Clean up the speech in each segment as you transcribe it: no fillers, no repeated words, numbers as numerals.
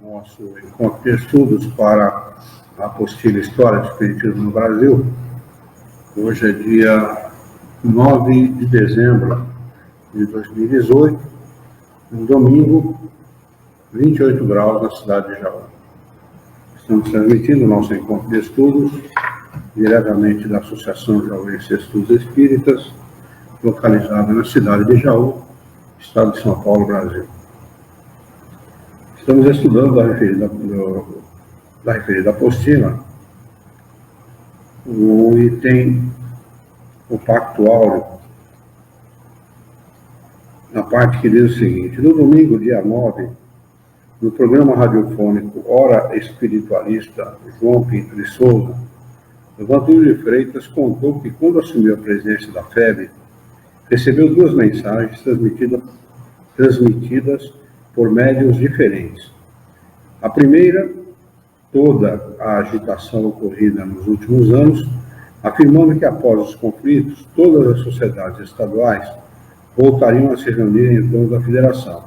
nosso encontro de estudos para a apostila História do Espiritismo no Brasil. Hoje é dia 9 de dezembro de 2018, um domingo, 28 graus na cidade de Jaú. Estamos transmitindo o nosso encontro de estudos diretamente da Associação Jauense de Estudos Espíritas, localizada na cidade de Jaú, estado de São Paulo, Brasil. Estamos estudando da referida apostila o item, o Pacto Áureo, na parte que diz o seguinte: no domingo, dia 9, no programa radiofônico Hora Espiritualista, João Pinto de Souza, o Antônio de Freitas contou que, quando assumiu a presidência da FEB, recebeu duas mensagens transmitidas por médiuns diferentes. A primeira, toda a agitação ocorrida nos últimos anos, afirmando que, após os conflitos, todas as sociedades estaduais voltariam a se reunir em torno da federação.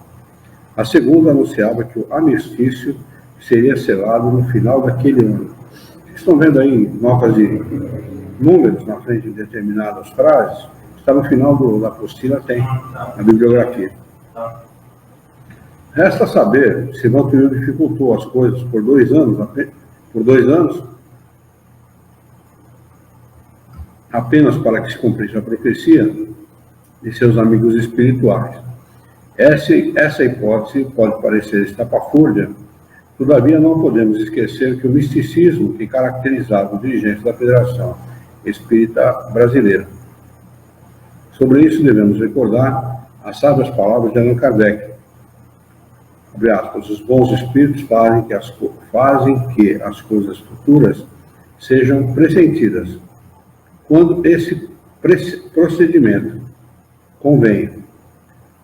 A segunda anunciava que o armistício seria selado no final daquele ano. Vocês estão vendo aí notas de números na frente de determinadas frases? Está no final da apostila, tem a bibliografia. Resta saber se Vantuil dificultou as coisas por 2 anos, apenas para que se cumprisse a profecia de seus amigos espirituais. Essa hipótese pode parecer estapafúrdia, todavia não podemos esquecer que o misticismo que caracterizava os dirigentes da Federação Espírita Brasileira. Sobre isso devemos recordar as sábias palavras de Allan Kardec. Abre aspas: os bons espíritos fazem que as coisas futuras sejam pressentidas, quando esse procedimento convenha.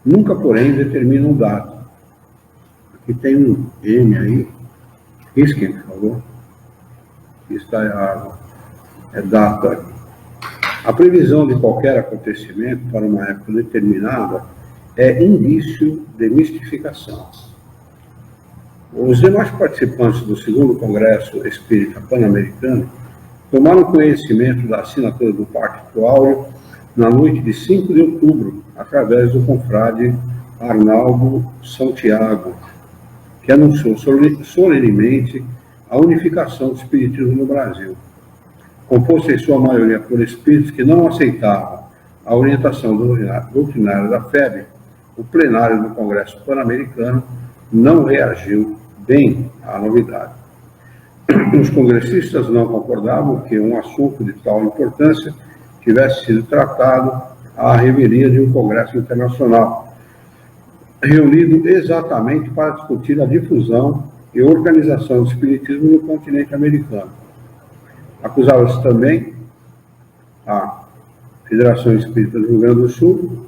Nunca, porém, determinam data. Aqui tem um M aí. Risquem, por favor. Aqui está errado. É data. A previsão de qualquer acontecimento para uma época determinada é indício de mistificação. Os demais participantes do 2º Congresso Espírita Pan-Americano tomaram conhecimento da assinatura do Pacto Áureo na noite de 5 de outubro, através do confrade Arnaldo Santiago, que anunciou solenemente a unificação do espiritismo no Brasil. Composto em sua maioria por espíritos que não aceitavam a orientação doutrinária da FEB, o plenário do Congresso Pan-Americano não reagiu bem à novidade. Os congressistas não concordavam que um assunto de tal importância tivesse sido tratado à revelia de um congresso internacional, reunido exatamente para discutir a difusão e organização do espiritismo no continente americano. Acusava-se também a Federação Espírita do Rio Grande do Sul,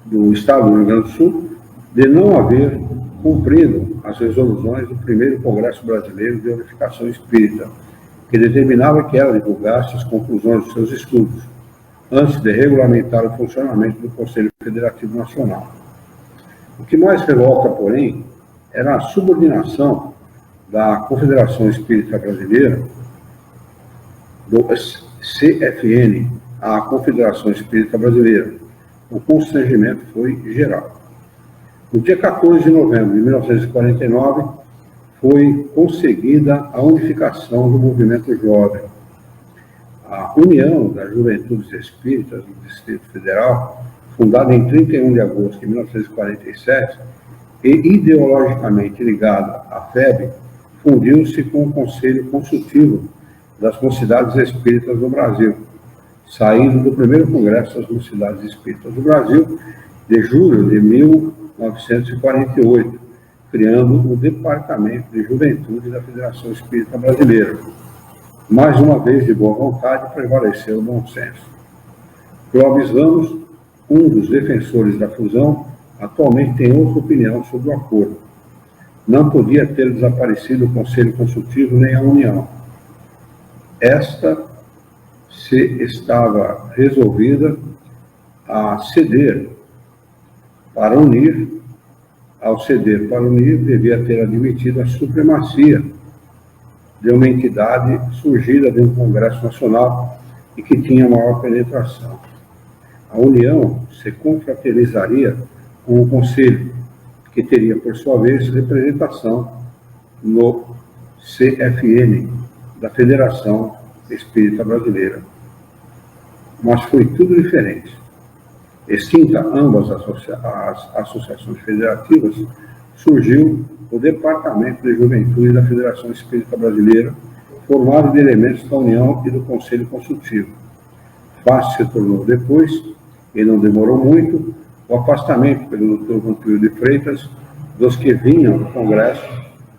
do Estado do Rio Grande do Sul, de não haver cumprido as resoluções do 1º Congresso Brasileiro de Unificação Espírita, que determinava que ela divulgasse as conclusões de seus estudos, antes de regulamentar o funcionamento do Conselho Federativo Nacional. O que mais revolta, porém, era a subordinação da Confederação Espírita Brasileira, do CFN, à Confederação Espírita Brasileira. O constrangimento foi geral. No dia 14 de novembro de 1949, foi conseguida a unificação do movimento jovem. A União das Juventudes Espíritas do Distrito Federal, fundada em 31 de agosto de 1947 e ideologicamente ligada à FEB, fundiu-se com o Conselho Consultivo das Mocidades Espíritas do Brasil, saindo do 1º Congresso das Mocidades Espíritas do Brasil, de julho de 1948, criando o Departamento de Juventude da Federação Espírita Brasileira. Mais uma vez, de boa vontade, prevaleceu o bom senso. Clóvis Ramos, um dos defensores da fusão, atualmente tem outra opinião sobre o acordo. Não podia ter desaparecido o Conselho Consultivo nem a União. Esta se estava resolvida a ceder para unir ao ceder para unir, devia ter admitido a supremacia de uma entidade surgida de um Congresso Nacional e que tinha maior penetração. A União se confraternizaria com o Conselho, que teria, por sua vez, representação no CFN, da Federação Espírita Brasileira. Mas foi tudo diferente. Extinta ambas as associações federativas, surgiu o Departamento de Juventude da Federação Espírita Brasileira, formado de elementos da União e do Conselho Consultivo. Fácil se tornou depois, e não demorou muito, o afastamento pelo Dr. Vampiro de Freitas dos que vinham do Congresso,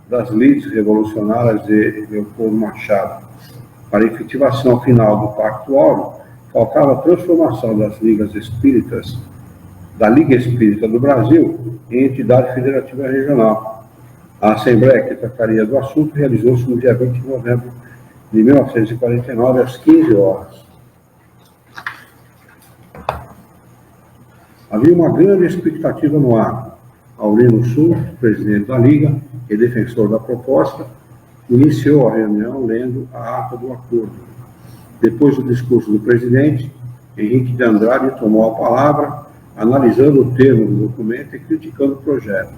das lides revolucionárias de Leopoldo Machado. Para a efetivação final do Pacto Áureo, faltava a transformação das ligas espíritas, da Liga Espírita do Brasil, em entidade federativa regional. A Assembleia que trataria do assunto realizou-se no dia 20 de novembro de 1949, às 15 horas. Havia uma grande expectativa no ar. Aurino Sul, presidente da Liga e defensor da proposta, iniciou a reunião lendo a ata do acordo. Depois do discurso do presidente, Henrique de Andrade tomou a palavra, analisando o termo do documento e criticando o projeto.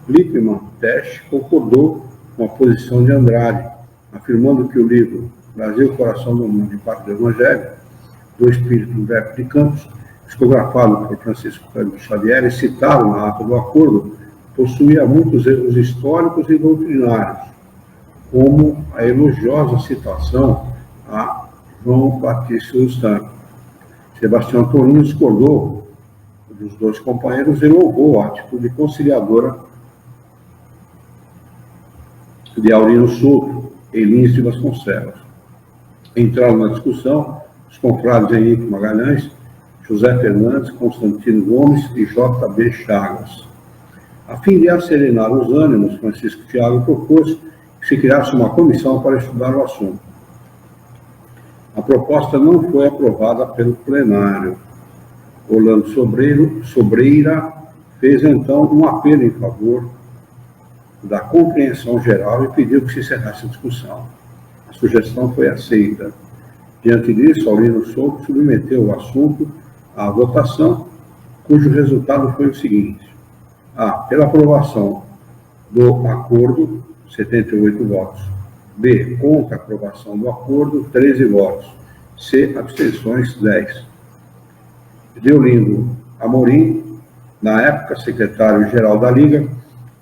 Lippmann Tesch concordou com a posição de Andrade, afirmando que o livro Brasil, Coração do Mundo e Pacto do Evangelho, do Espírito Humberto de Campos, psicografado por Francisco Cândido Xavier e citado na ata do acordo, possuía muitos erros históricos e doutrinários, como a elogiosa citação a João Batista dos Santos. Sebastião Torino discordou dos dois companheiros e louvou a atitude conciliadora de Aurino Souto e Lins de Vasconcelos. Entraram na discussão os confrades Henrique Magalhães, José Fernandes, Constantino Gomes e J.B. Chagas. A fim de acerenar os ânimos, Francisco Thiago propôs que se criasse uma comissão para estudar o assunto. A proposta não foi aprovada pelo plenário. Orlando Sobreira fez, então, um apelo em favor da compreensão geral e pediu que se encerrasse a discussão. A sugestão foi aceita. Diante disso, Aurino Souto submeteu o assunto à votação, cujo resultado foi o seguinte: A. Pela aprovação do acordo, 78 votos. B. Contra a aprovação do acordo, 13 votos. C. Abstenções, 10. Deolindo Amorim, na época secretário-geral da Liga,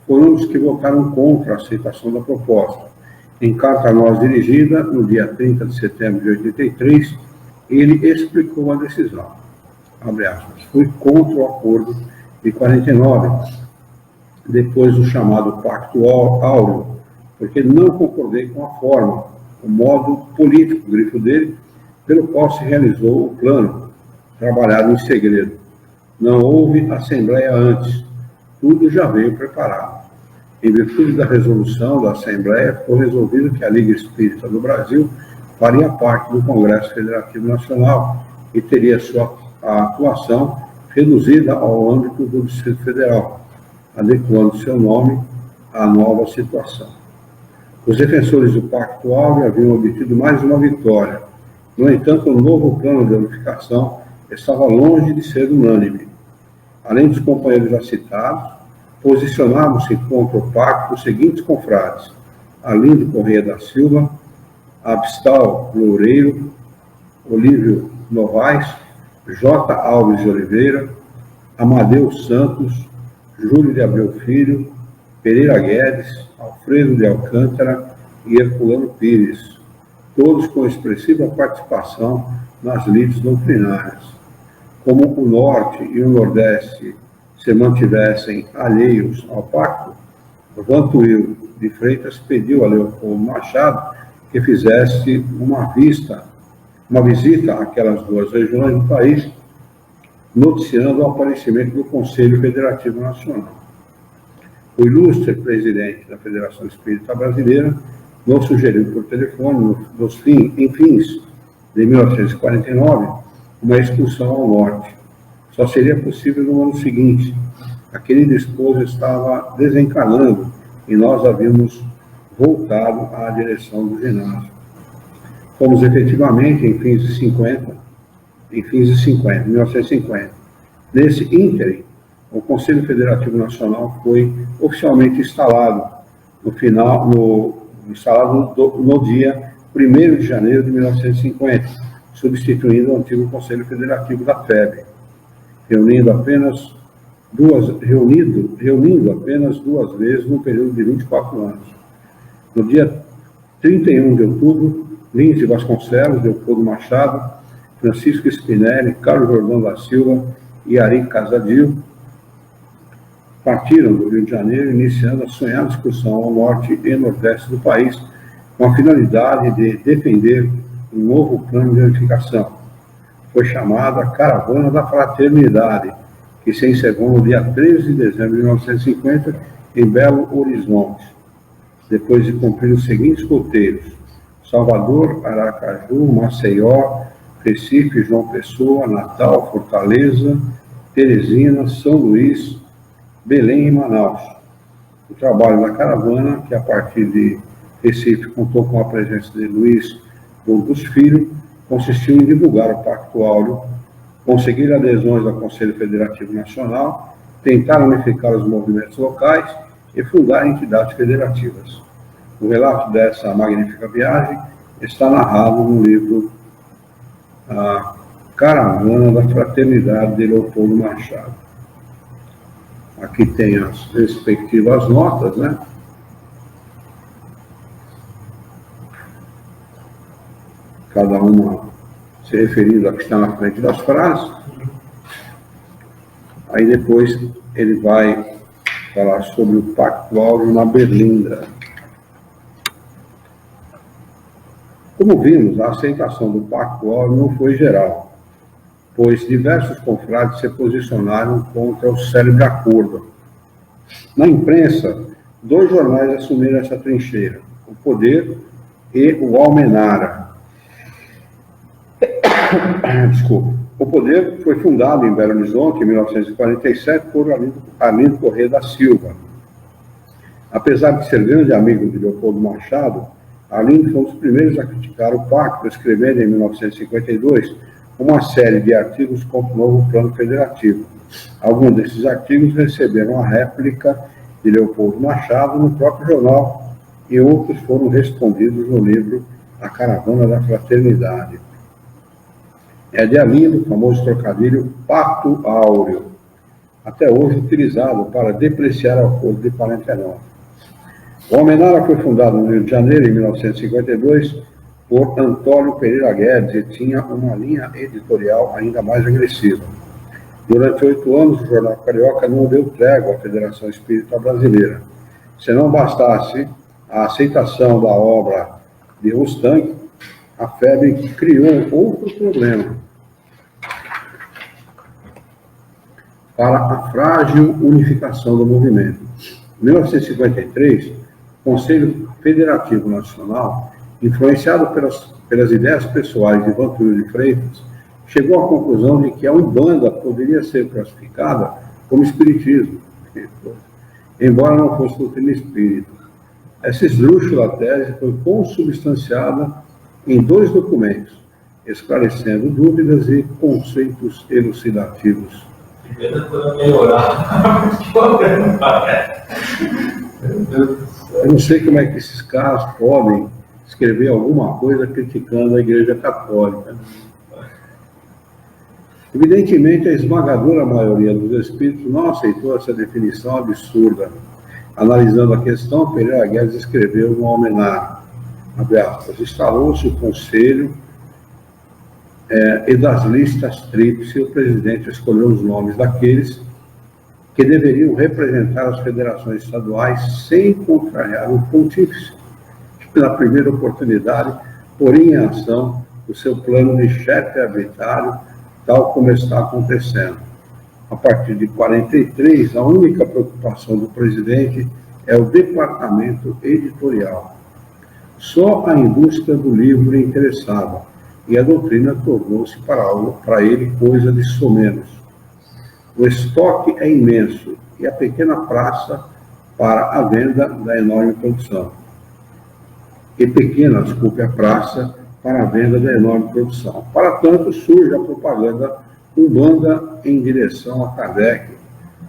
foi um dos que votaram contra a aceitação da proposta. Em carta a nós dirigida, no dia 30 de setembro de 83, ele explicou a decisão. Abre aspas. Fui contra o acordo de 49, depois do chamado Pacto Áureo, porque não concordei com a forma, o modo político, grifo dele, pelo qual se realizou o plano, trabalhado em segredo. Não houve assembleia antes, tudo já veio preparado. Em virtude da resolução da Assembleia, foi resolvido que a Liga Espírita do Brasil faria parte do Congresso Federativo Nacional e teria sua atuação reduzida ao âmbito do Distrito Federal, adequando seu nome à nova situação. Os defensores do Pacto Áureo haviam obtido mais uma vitória. No entanto, o novo plano de unificação estava longe de ser unânime. Além dos companheiros já citados, posicionavam-se contra o pacto os seguintes confrades: Arlindo Corrêa da Silva, Abstal Loureiro, Olívio Novaes, J. Alves de Oliveira, Amadeu Santos, Júlio de Abreu Filho, Pereira Guedes, Alfredo de Alcântara e Herculano Pires, todos com expressiva participação nas lides doutrinárias. Como o Norte e o Nordeste se mantivessem alheios ao pacto, Vantuil de Freitas pediu a Leopoldo Machado que fizesse uma visita àquelas duas regiões do país, noticiando o aparecimento do Conselho Federativo Nacional. O ilustre presidente da Federação Espírita Brasileira nos sugeriu por telefone, em fins de 1949, uma expulsão ao norte. Só seria possível no ano seguinte, a querida esposa estava desencarnando e nós havíamos voltado à direção do ginásio. Fomos efetivamente em fins de 1950. Nesse ínterim, o Conselho Federativo Nacional foi oficialmente instalado no dia 1º de janeiro de 1950, substituindo o antigo Conselho Federativo da FEB, reunindo apenas duas vezes no período de 24 anos. No dia 31 de outubro, Lins de Vasconcelos, Leopoldo Machado, Francisco Spinelli, Carlos Jordão da Silva e Ari Casadio partiram do Rio de Janeiro, iniciando a sonhada excursão ao norte e nordeste do país, com a finalidade de defender um novo plano de unificação. Foi chamada Caravana da Fraternidade, que se encerrou no dia 13 de dezembro de 1950, em Belo Horizonte, depois de cumprir os seguintes roteiros: Salvador, Aracaju, Maceió, Recife, João Pessoa, Natal, Fortaleza, Teresina, São Luís, Belém e Manaus. O trabalho da caravana, que a partir de Recife contou com a presença de Luiz Burgos Filho, consistiu em divulgar o Pacto Áureo, conseguir adesões ao Conselho Federativo Nacional, tentar unificar os movimentos locais e fundar entidades federativas. O relato dessa magnífica viagem está narrado no livro A Caravana da Fraternidade, de Leopoldo Machado. Aqui tem as respectivas notas, né? Cada uma se referindo a que está na frente das frases. Aí depois ele vai falar sobre o Pacto Áureo na Berlinda. Como vimos, a aceitação do Pacto Áureo não foi geral, pois diversos confrades se posicionaram contra o célebre acordo. Na imprensa, 2 jornais assumiram essa trincheira: O Poder e o Almenara. Desculpa. O Poder foi fundado em Belo Horizonte, em 1947, por Arlindo Corrêa da Silva. Apesar de ser grande amigo de Leopoldo Machado, Arlindo foi um dos primeiros a criticar o pacto, escrevendo em 1952 uma série de artigos contra o novo plano federativo. Alguns desses artigos receberam a réplica de Leopoldo Machado no próprio jornal e outros foram respondidos no livro A Caravana da Fraternidade. É de Arlindo o famoso trocadilho Pacto Áureo, até hoje utilizado para depreciar o acordo de 49. O Almenara foi fundado no Rio de Janeiro, em 1952, por Antônio Pereira Guedes e tinha uma linha editorial ainda mais agressiva. Durante 8 anos, o jornal carioca não deu trégua à Federação Espírita Brasileira. Se não bastasse a aceitação da obra de Rustang, a FEB criou outro problema para a frágil unificação do movimento. Em 1953, o Conselho Federativo Nacional, influenciado pelas ideias pessoais de Ivan Túlio de Freitas, chegou à conclusão de que a Umbanda poderia ser classificada como espiritismo, embora não fosse doutrina espírita. Essa esdrúxula tese foi consubstanciada em 2 documentos, esclarecendo dúvidas e conceitos elucidativos. Eu não sei como é que esses caras podem escrever alguma coisa criticando a Igreja Católica. Evidentemente, a esmagadora maioria dos espíritos não aceitou essa definição absurda. Analisando a questão, Pereira Guedes escreveu no Almenara, abre aspas, instalou-se o Conselho e das listas tríplice, o presidente escolheu os nomes daqueles que deveriam representar as federações estaduais sem contrariar o pontífice, que pela primeira oportunidade poria em ação o seu plano de chefe arbitrário, tal como está acontecendo. A partir de 43, a única preocupação do presidente é o departamento editorial. Só a indústria do livro lhe interessava, e a doutrina tornou-se para ele coisa de somenos. O estoque é imenso, e a pequena praça para a venda da enorme produção. E pequena, desculpe, a praça para a venda da enorme produção. Para tanto, surge a propaganda Umbanda em direção a Kardec.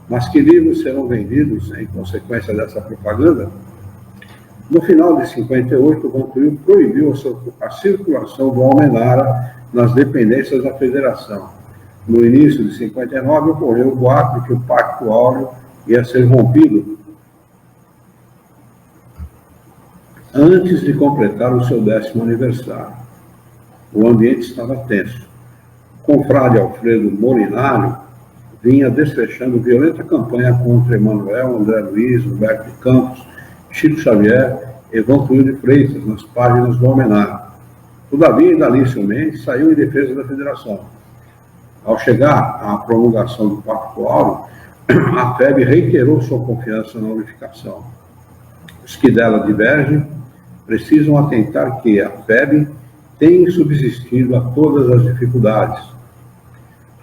Mas que livros serão vendidos em consequência dessa propaganda? No final de 58, o Vantuil proibiu a circulação do Almenara nas dependências da Federação. No início de 59, ocorreu o boato de que o Pacto Áureo ia ser rompido antes de completar o seu 10º aniversário. O ambiente estava tenso. O confrade Alfredo Molinário vinha desfechando violenta campanha contra Emanuel, André Luiz, Humberto de Campos, Chico Xavier e Vantuil de Freitas nas páginas do Almenara. Todavia, Idalício Mendes saiu em defesa da Federação. Ao chegar à promulgação do Pacto Áureo, a FEB reiterou sua confiança na unificação. Os que dela divergem precisam atentar que a FEB tem subsistido a todas as dificuldades.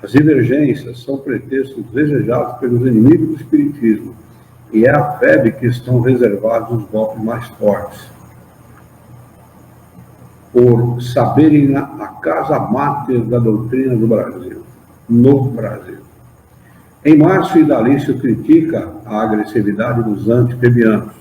As divergências são pretextos desejados pelos inimigos do Espiritismo, e é a FEB que estão reservados os golpes mais fortes, por saberem a casa máter da doutrina do Brasil, no Brasil. Em março, Idalício critica a agressividade dos antifebianos.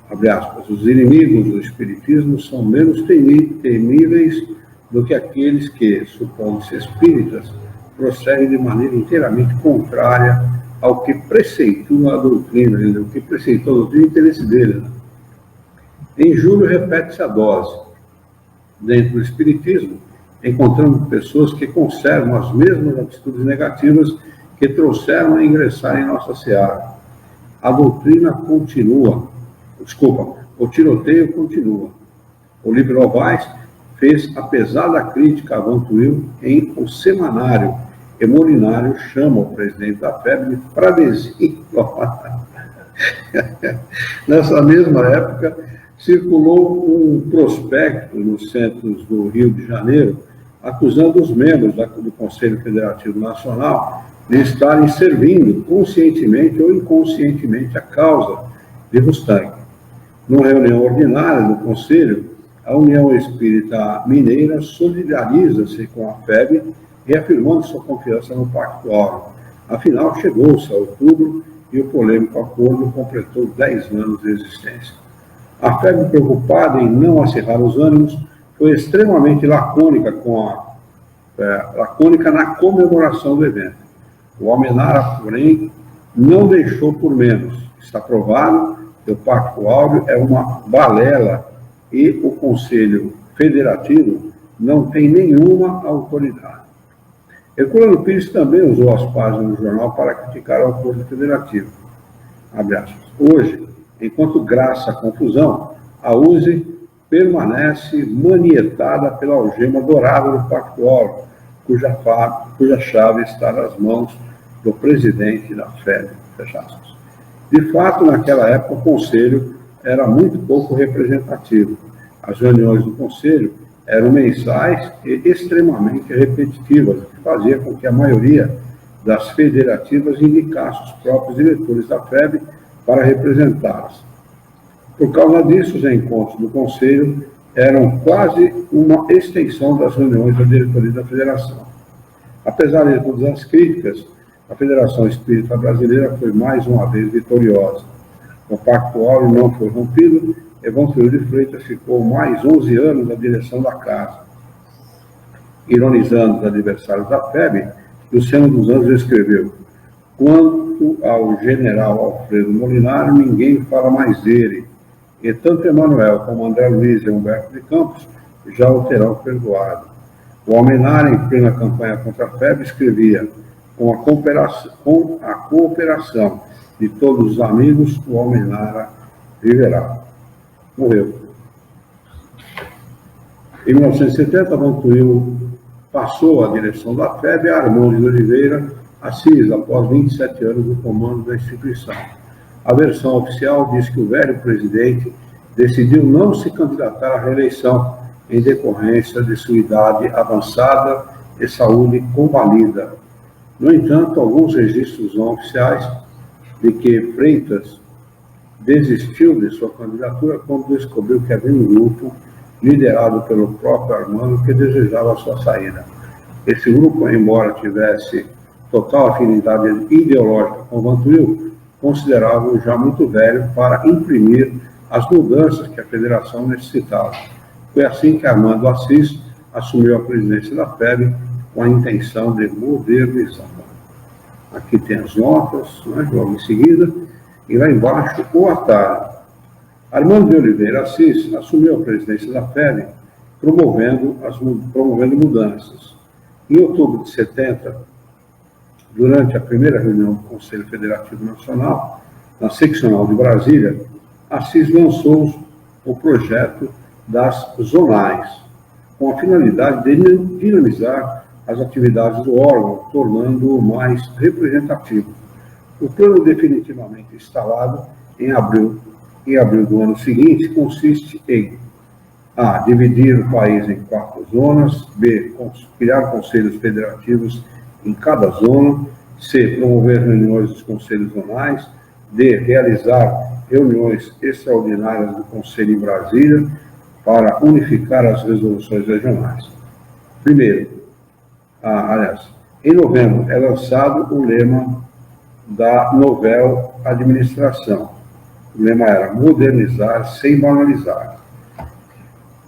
Abre aspas, os inimigos do Espiritismo são menos temíveis do que aqueles que, supondo-se espíritas, prosseguem de maneira inteiramente contrária ao que preceitua a doutrina, o que preceitou a doutrina, o interesse dele. Né? Em julho, repete-se a dose. Dentro do Espiritismo, encontramos pessoas que conservam as mesmas atitudes negativas que trouxeram a ingressar em nossa seara. A doutrina continua. O tiroteio continua. O Livro Novais fez a pesada crítica a Vantuil em O Semanário, e Molinário chama o presidente da FEB de Pradezinho. Nessa mesma época, circulou um prospecto nos centros do Rio de Janeiro, acusando os membros do Conselho Federativo Nacional de estarem servindo conscientemente ou inconscientemente a causa de Mustang. Numa reunião ordinária do Conselho, a União Espírita Mineira solidariza-se com a FEB, reafirmando sua confiança no Pacto Áureo. Afinal, chegou-se a outubro e o polêmico acordo completou 10 anos de existência. A FEB, preocupada em não acirrar os ânimos, foi extremamente lacônica na comemoração do evento. O Almenara, porém, não deixou por menos. Está provado que o Pacto Áureo é uma balela e o Conselho Federativo não tem nenhuma autoridade. Herculano Pires também usou as páginas do jornal para criticar o acordo federativo. Abre aspas. Hoje, enquanto graça a confusão, a USE permanece manietada pela algema dourada do Pacto Áureo, cuja chave está nas mãos do presidente da FEB. Fecha aspas. De fato, naquela época, o Conselho era muito pouco representativo. As reuniões do Conselho eram mensais e extremamente repetitivas, o que fazia com que a maioria das federativas indicasse os próprios diretores da FEB para representá-las. Por causa disso, os encontros do Conselho eram quase uma extensão das reuniões da diretoria da Federação. Apesar de todas as críticas, a Federação Espírita Brasileira foi mais uma vez vitoriosa. O Pacto Áureo não foi rompido, e Vantuil de Freitas ficou mais 11 anos na direção da casa. Ironizando os adversários da FEB, Luciano dos Anjos escreveu: quanto ao general Alfredo Molinário, ninguém fala mais dele, e tanto Emanuel como André Luiz e Humberto de Campos já o terão perdoado. O Almenara, em plena campanha contra a FEB, escrevia: com a cooperação de todos os amigos, o Almenara viverá. Morreu. Em 1970, Vantuil passou a direção da FEB a Armando de Oliveira Assis, após 27 anos no comando da instituição. A versão oficial diz que o velho presidente decidiu não se candidatar à reeleição em decorrência de sua idade avançada e saúde combalida. No entanto, alguns registros não oficiais de que Freitas desistiu de sua candidatura quando descobriu que havia um grupo liderado pelo próprio Armando que desejava sua saída. Esse grupo, embora tivesse total afinidade ideológica com Vantuil, considerava-o já muito velho para imprimir as mudanças que a federação necessitava. Foi assim que Armando Assis assumiu a presidência da FEB com a intenção de modernizar. Aqui tem as notas, né, logo em seguida, e lá embaixo o atalho. Armando de Oliveira Assis assumiu a presidência da FEB, promovendo mudanças. Em outubro de 70, durante a primeira reunião do Conselho Federativo Nacional, na seccional de Brasília, Assis lançou o projeto das zonais, com a finalidade de dinamizar as atividades do órgão, tornando-o mais representativo. O plano definitivamente instalado em abril do ano seguinte consiste em A. Dividir o país em 4 zonas, B. Criar conselhos federativos em cada zona, C. Promover reuniões dos conselhos zonais, D. Realizar reuniões extraordinárias do Conselho em Brasília para unificar as resoluções regionais. Primeiro, em novembro é lançado o lema da Novel Administração. O lema era modernizar sem banalizar.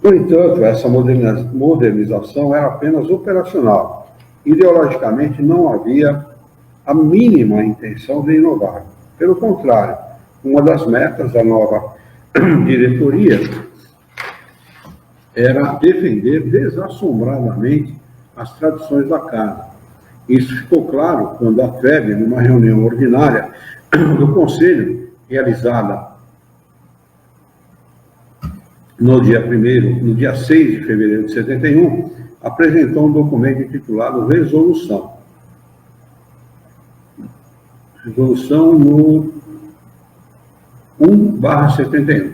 No entanto, essa modernização era apenas operacional. Ideologicamente, não havia a mínima intenção de inovar. Pelo contrário, uma das metas da nova diretoria era defender desassombradamente as tradições da casa. Isso ficou claro quando a FEB, numa reunião ordinária do Conselho, realizada no dia 6 de fevereiro de 71, apresentou um documento intitulado Resolução. Resolução no 1/71.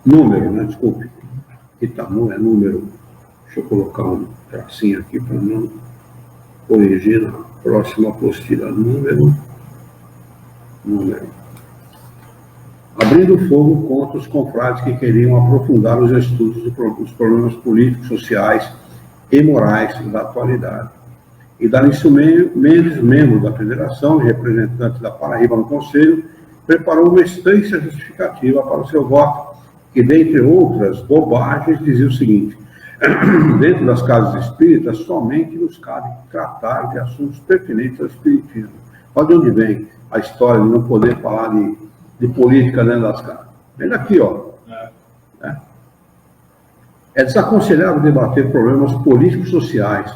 Número, né? Desculpe. Que tamanho é número? Deixa eu colocar um tracinho aqui para não corrigir na próxima apostila. Número. Abrindo fogo contra os confrades que queriam aprofundar os estudos dos problemas políticos, sociais e morais da atualidade. E Danício Mendes, membro da federação e representante da Paraíba no Conselho, preparou uma extensa justificativa para o seu voto, que, dentre outras bobagens, dizia o seguinte: dentro das casas espíritas, somente nos cabe tratar de assuntos pertinentes ao espiritismo. Olha de onde vem a história de não poder falar de política dentro das casas. Vem daqui, ó. É desaconselhável debater problemas políticos sociais.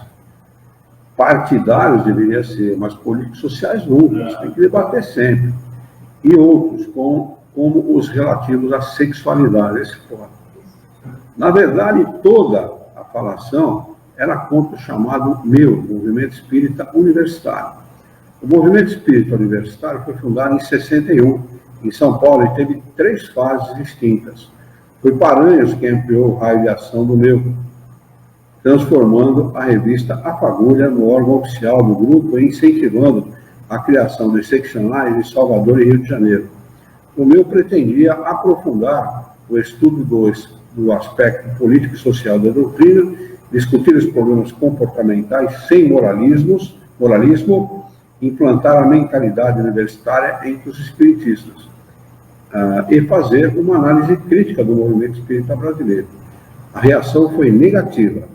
Partidários deveria ser, mas políticos sociais nunca. Tem que debater sempre. E outros, como os relativos à sexualidade. Na verdade, toda a falação era contra o chamado Movimento Espírita Universitário. O Movimento Espírita Universitário foi fundado em 61, em São Paulo, e teve 3 fases distintas. Foi Paranhos quem ampliou o raio de ação do transformando a revista A Fagulha no órgão oficial do grupo e incentivando a criação de seccionais em Salvador e Rio de Janeiro. O pretendia aprofundar o estudo do aspecto político e social da doutrina, discutir os problemas comportamentais sem moralismo, implantar a mentalidade universitária entre os espiritistas e fazer uma análise crítica do movimento espírita brasileiro. A reação foi negativa.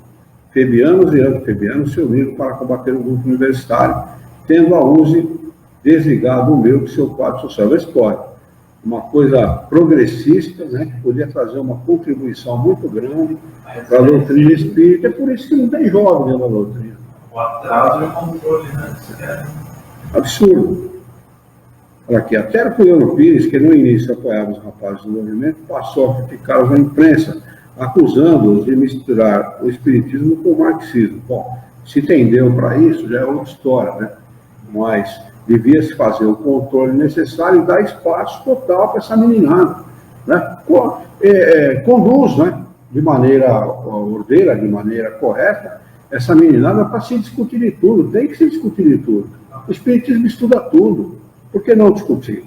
Febianos e antifebianos se uniram para combater o grupo universitário, tendo a USE desligado do seu quadro social. Vê se pode. Uma coisa progressista, né, que podia trazer uma contribuição muito grande para a doutrina espírita, é por isso que não tem jovem dentro da doutrina. O atraso e o controle, né? Absurdo. Olha aqui, até Herculano Pires, que no início apoiava os rapazes do movimento, passou a criticá-los na imprensa, acusando-os de misturar o espiritismo com o marxismo. Bom, se tendeu para isso, já é outra história, né? Mas devia-se fazer o controle necessário e dar espaço total para essa meninada, né? Conduz, né? De maneira ordeira, de maneira correta, essa meninada para se discutir de tudo, tem que se discutir de tudo. O Espiritismo estuda tudo, por que não discutir?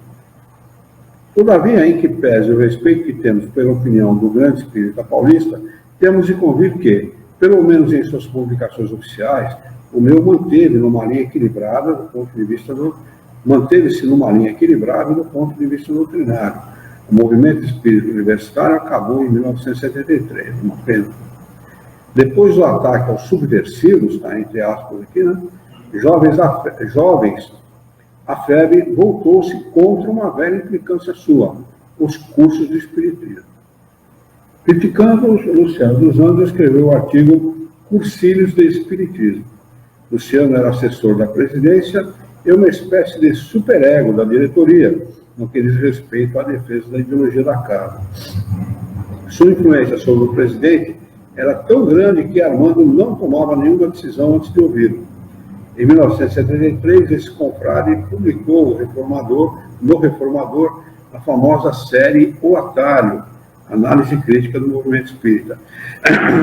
Todavia, em que pese o respeito que temos pela opinião do grande espírita paulista, temos de convir que, pelo menos em suas publicações oficiais, o meu manteve-se numa linha equilibrada do ponto de vista doutrinário. O movimento espírita universitário acabou em 1973, uma pena. Depois do ataque aos subversivos, tá, entre aspas aqui, né, a FEB voltou-se contra uma velha implicância sua, os cursos de espiritismo. Criticando, Luciano dos Anjos escreveu o artigo Cursilhos de Espiritismo. Luciano era assessor da presidência e uma espécie de superego da diretoria, no que diz respeito à defesa da ideologia da casa. Sua influência sobre o presidente era tão grande que Armando não tomava nenhuma decisão antes de ouvi-lo. Em 1973, esse confrade publicou no Reformador a famosa série O Atalho, análise crítica do movimento espírita,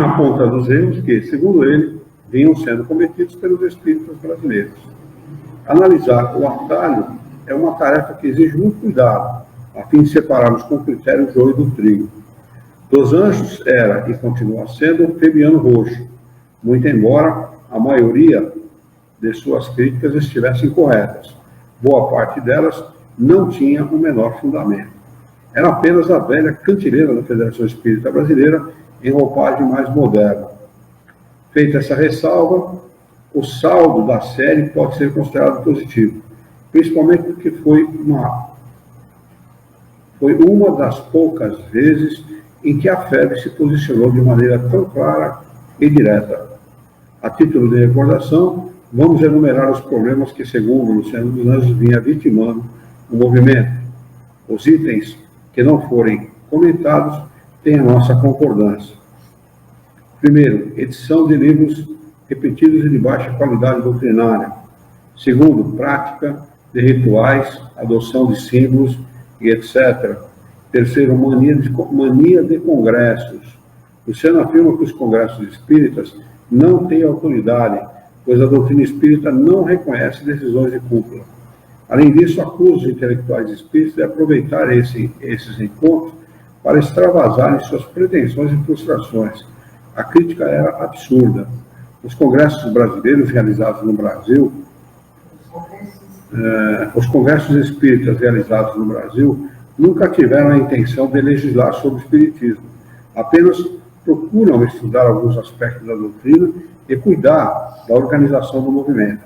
apontando os erros que, segundo ele, vinham sendo cometidos pelos espíritas brasileiros. Analisar o atalho é uma tarefa que exige muito cuidado, a fim de separarmos com critério o joio do trigo. Dos Anjos era e continua sendo febiano roxo, muito embora a maioria de suas críticas estivessem corretas. Boa parte delas não tinha o menor fundamento. Era apenas a velha cantileira da Federação Espírita Brasileira em roupagem mais moderna. Feita essa ressalva, o saldo da série pode ser considerado positivo, principalmente porque foi uma das poucas vezes em que a FEB se posicionou de maneira tão clara e direta. A título de recordação, vamos enumerar os problemas que, segundo Luciano dos Anjos, vinha vitimando o movimento. Os itens que não forem comentados têm a nossa concordância. Primeiro, edição de livros repetidos e de baixa qualidade doutrinária. Segundo, prática de rituais, adoção de símbolos e etc. Terceiro, mania de congressos. Luciano afirma que os congressos espíritas não têm autoridade, pois a doutrina espírita não reconhece decisões de cúpula. Além disso, acusa os intelectuais espíritas de aproveitar esses encontros para extravasarem suas pretensões e frustrações. A crítica era absurda. Os congressos brasileiros realizados no Brasil, os congressos espíritas realizados no Brasil nunca tiveram a intenção de legislar sobre o espiritismo. Apenas procuram estudar alguns aspectos da doutrina e cuidar da organização do movimento.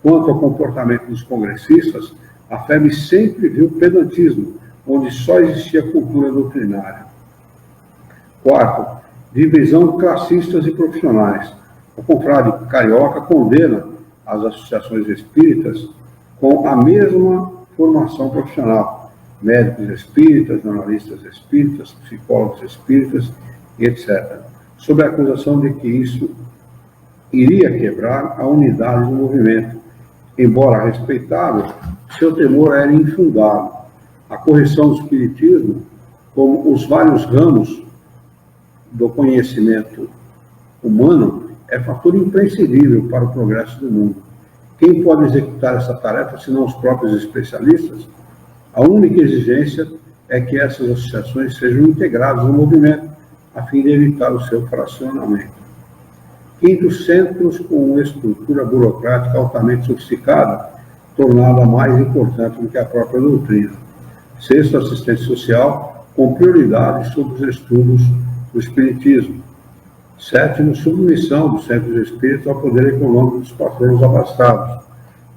Quanto ao comportamento dos congressistas, a FEB sempre viu pedantismo, onde só existia cultura doutrinária. Quarto, divisão classistas e profissionais. O confrade carioca condena as associações espíritas com a mesma formação profissional, médicos espíritas, jornalistas espíritas, psicólogos espíritas, etc., sob a acusação de que isso iria quebrar a unidade do movimento. Embora respeitável, seu temor era infundado. A correção do espiritismo, como os vários ramos do conhecimento humano, é fator imprescindível para o progresso do mundo. Quem pode executar essa tarefa, senão os próprios especialistas? A única exigência é que essas associações sejam integradas no movimento, a fim de evitar o seu fracionamento. Quinto, centros com uma estrutura burocrática altamente sofisticada, tornada mais importante do que a própria doutrina. Sexto, assistência social, com prioridade sobre os estudos do espiritismo. Sétimo, submissão dos centros espíritas ao poder econômico dos patronos abastados.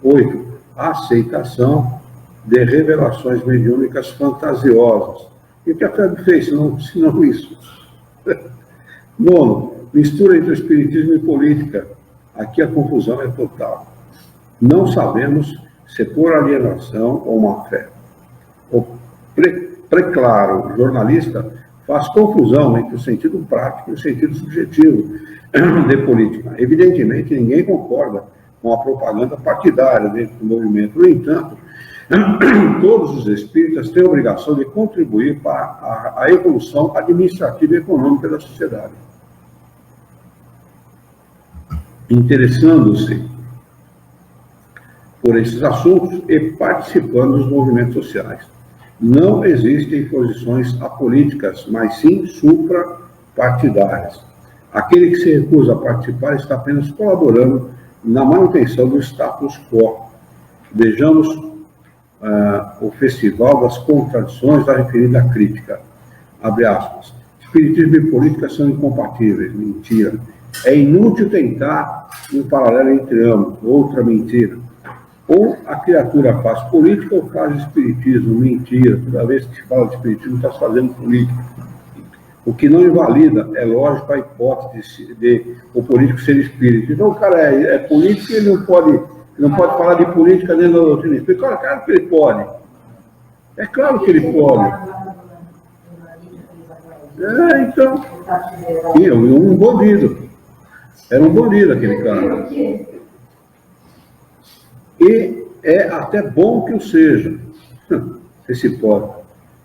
Oito, aceitação de revelações mediúnicas fantasiosas. E o que a FEB fez, senão isso? Nono, mistura entre o espiritismo e política. Aqui a confusão é total. Não sabemos se por alienação ou má fé. O preclaro jornalista faz confusão entre o sentido prático e o sentido subjetivo de política. Evidentemente, ninguém concorda com a propaganda partidária dentro do movimento. No entanto, todos os espíritas têm a obrigação de contribuir para a evolução administrativa e econômica da sociedade. interessando-se por esses assuntos e participando dos movimentos sociais. Não existem posições apolíticas, mas sim suprapartidárias. Aquele que se recusa a participar está apenas colaborando na manutenção do status quo. Vejamos o Festival das Contradições da referida crítica. Abre aspas. Espiritismo e política são incompatíveis. Mentira. É inútil tentar um paralelo entre ambos. Outra mentira. Ou a criatura faz política ou faz espiritismo. Mentira. Toda vez que se fala de espiritismo, está fazendo política. O que não invalida, é lógico, a hipótese de o político ser espírita. Então, o cara é político e ele não pode falar de política dentro da doutrina espírita. Claro que ele pode. É claro que ele pode. Então. E um bandido. Era um bandido aquele cara. E é até bom que o seja. Se pode.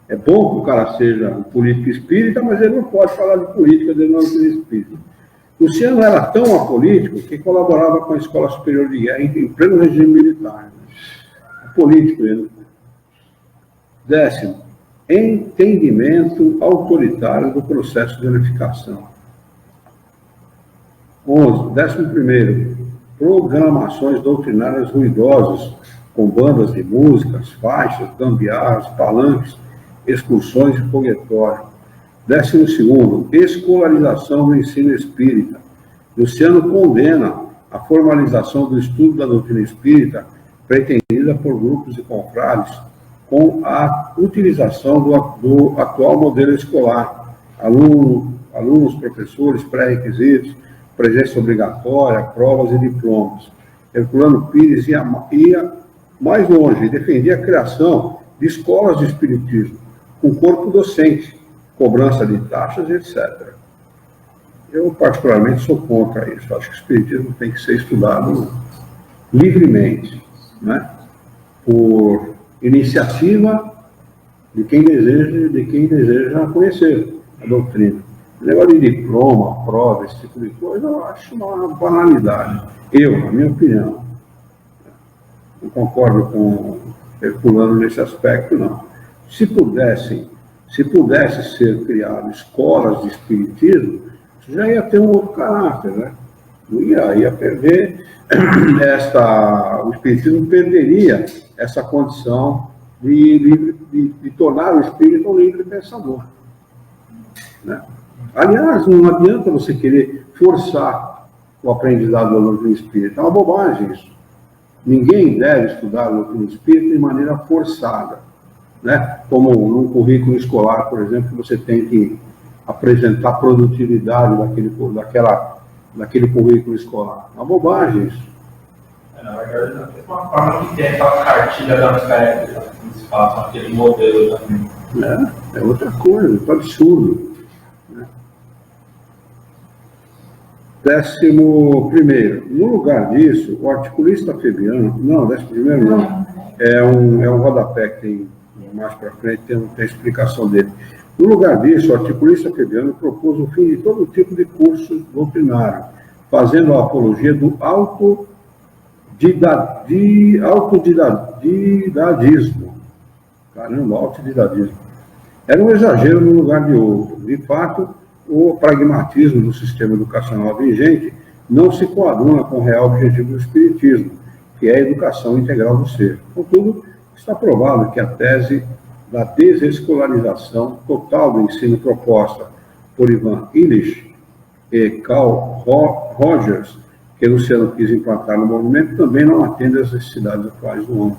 É bom que o cara seja um político espírita, mas ele não pode falar de política dentro da doutrina espírita. Luciano era tão apolítico que colaborava com a Escola Superior de Guerra em pleno regime militar. Político ele. 10º, entendimento autoritário do processo de unificação. 11º, programações doutrinárias ruidosas, com bandas de músicas, faixas, gambiarras, palanques, excursões e foguetório. 12º, escolarização do ensino espírita. Luciano condena a formalização do estudo da doutrina espírita pretendida por grupos de confrades com a utilização do atual modelo escolar. Alunos, professores, pré-requisitos, presença obrigatória, provas e diplomas. Herculano Pires ia mais longe e defendia a criação de escolas de espiritismo, com corpo docente, cobrança de taxas, etc. Eu, particularmente, sou contra isso. Acho que o espiritismo tem que ser estudado livremente, né? Por iniciativa de quem deseja conhecer a doutrina. O negócio de diploma, prova, esse tipo de coisa, eu acho uma banalidade. Na minha opinião, não concordo com Herculano nesse aspecto, não. Se pudesse ser criado escolas de espiritismo, já ia ter um outro caráter, né? Não ia perder o espiritismo perderia essa condição de tornar o espírito um livre pensador, né? Aliás, não adianta você querer forçar o aprendizado da doutrina espírita. É uma bobagem isso. Ninguém deve estudar a doutrina espírita de maneira forçada, né? Como num currículo escolar, por exemplo, você tem que apresentar a produtividade daquele currículo escolar. É uma bobagem isso. Na verdade, é uma forma que tem aquela cartilha da fé, que eles façam aquele modelo também. É outra coisa, é absurdo. 11º, no lugar disso, o articulista febiano, não, 11º não, é um rodapé que tem mais para frente, tem a explicação dele. No lugar disso, o articulista febiano propôs o fim de todo tipo de cursos doutrinários, fazendo a apologia do autodidadismo. Caramba, autodidadismo. Era um exagero no lugar de outro. De fato, o pragmatismo do sistema educacional vigente não se coaduna com o real objetivo do espiritismo, que é a educação integral do ser. Contudo, está provado que a tese da desescolarização total do ensino proposta por Ivan Illich e Carl Rogers, que Luciano quis implantar no movimento, também não atende às necessidades atuais do homem.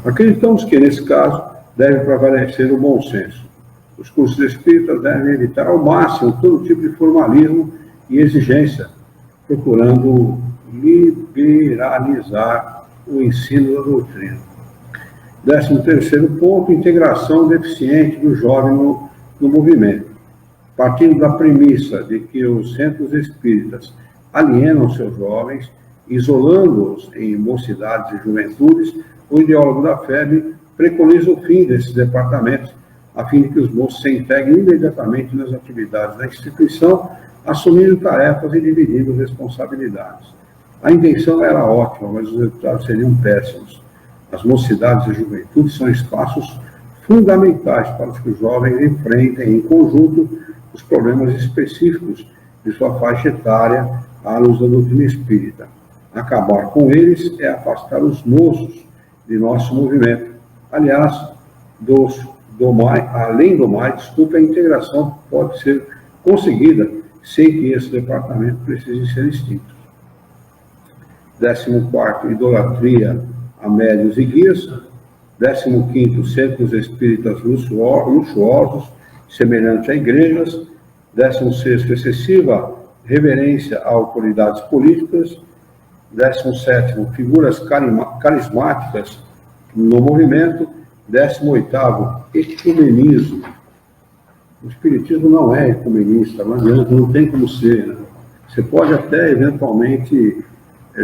Acreditamos que, nesse caso, deve prevalecer o bom senso. Os cursos espíritas devem evitar ao máximo todo tipo de formalismo e exigência, procurando liberalizar o ensino da doutrina. 13º ponto, integração deficiente do jovem no movimento. Partindo da premissa de que os centros espíritas alienam seus jovens, isolando-os em mocidades e juventudes, o ideólogo da FEB preconiza o fim desses departamentos, a fim de que os moços se integrem imediatamente nas atividades da instituição, assumindo tarefas e dividindo responsabilidades. A intenção era ótima, mas os resultados seriam péssimos. As mocidades e a juventude são espaços fundamentais para que os jovens enfrentem em conjunto os problemas específicos de sua faixa etária à luz da doutrina espírita. Acabar com eles é afastar os moços de nosso movimento. Aliás, além do mais, a integração pode ser conseguida sem que esse departamento precise ser extinto. 14º, idolatria a médiuns e guias. 15º, centros espíritas luxuosos, semelhantes a igrejas. 16º, excessiva reverência a autoridades políticas. 17º, figuras carismáticas no movimento. 18º, ecumenismo. O espiritismo não é ecumenista, não adianta, não tem como ser, né? Você pode até, eventualmente,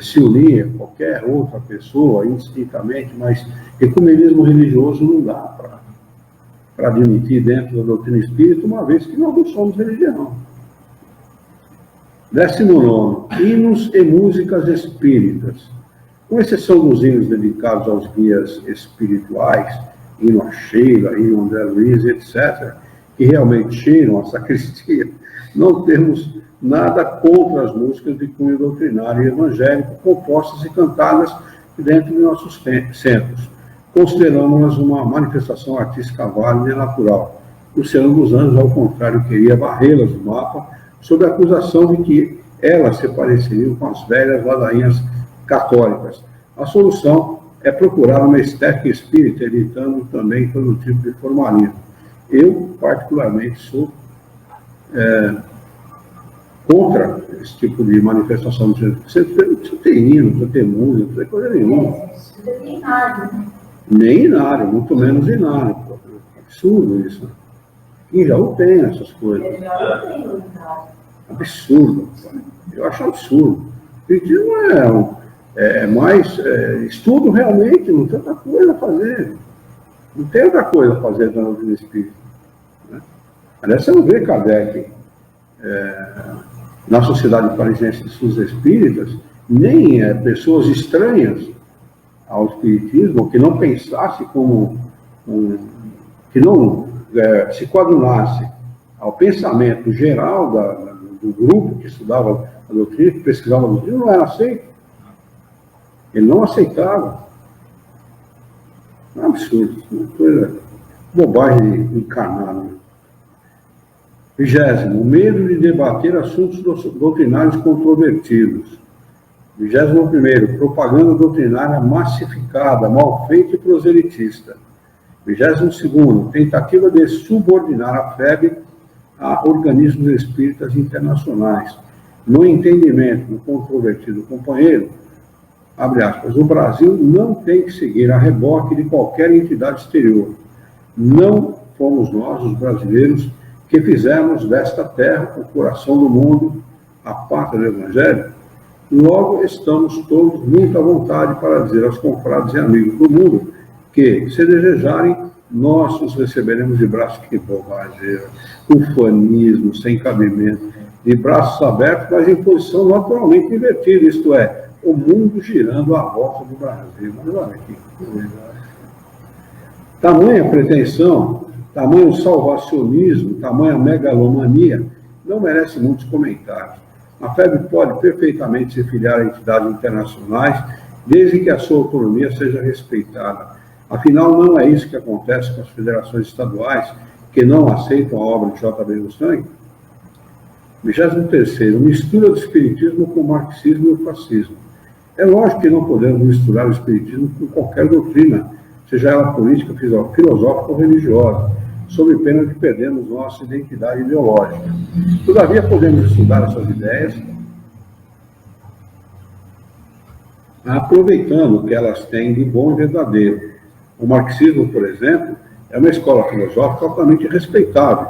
se unir a qualquer outra pessoa, indistintamente, mas ecumenismo religioso não dá para admitir dentro da doutrina espírita, uma vez que nós não somos religião. 19º, hinos e músicas espíritas. Com exceção dos hinos dedicados aos guias espirituais, hino a Sheila, hino a André Luiz, etc., que realmente cheiram a sacristia, não temos nada contra as músicas de cunho doutrinário e evangélico compostas e cantadas dentro de nossos centros. Consideramos-las uma manifestação artística válida e natural. O Senhor dos Anjos, ao contrário, queria varrê-las do mapa sob a acusação de que elas se pareceriam com as velhas ladainhas católicas. A solução é procurar uma estética espírita, evitando também todo tipo de formalismo. Eu, particularmente, sou contra esse tipo de manifestação. Você tem hino, você tem música, não tem coisa nenhuma. Nem inário, né? Nem inário, muito menos inário. Absurdo isso. Quem já o tem essas coisas. Eu já tenho inário. Absurdo. Eu acho absurdo. O espiritismo é mais estudo realmente, não tem outra coisa a fazer. Não tem outra coisa a fazer na doutrina espírita. Né? Aliás, você não vê Kardec na Sociedade Parisiense de Estudos Espíritas, nem pessoas estranhas ao espiritismo, que não pensasse como que não se coadunasse ao pensamento geral do grupo que estudava a doutrina, que pesquisava a doutrina, não era aceito. Ele não aceitava. É um absurdo, uma coisa, bobagem encarnada. 20º, o medo de debater assuntos doutrinários controvertidos. 21º, propaganda doutrinária massificada, mal feita e proselitista. 22º, tentativa de subordinar a FEB a organismos espíritas internacionais. No entendimento do controvertido companheiro, abre aspas, o Brasil não tem que seguir a reboque de qualquer entidade exterior. Não fomos nós, os brasileiros, que fizemos desta terra o coração do mundo, a pátria do Evangelho. Logo, estamos todos muito à vontade para dizer aos confrades e amigos do mundo que, se desejarem, nós os receberemos de braços, que bobagem, ufanismo, sem cabimento, de braços abertos, mas em posição naturalmente invertida, isto é, o mundo girando à volta do Brasil. Mas olha que coisa. Tamanha pretensão, tamanho salvacionismo, tamanha megalomania, não merece muitos comentários. A FEB pode perfeitamente se filiar a entidades internacionais, desde que a sua autonomia seja respeitada. Afinal, não é isso que acontece com as federações estaduais, que não aceitam a obra de J.B. Mustang? 23º, mistura do espiritismo com o marxismo e o fascismo. É lógico que não podemos misturar o espiritismo com qualquer doutrina, seja ela política, filosófica ou religiosa, sob pena de perdermos nossa identidade ideológica. Todavia, podemos estudar essas ideias aproveitando o que elas têm de bom e verdadeiro. O marxismo, por exemplo, é uma escola filosófica altamente respeitável,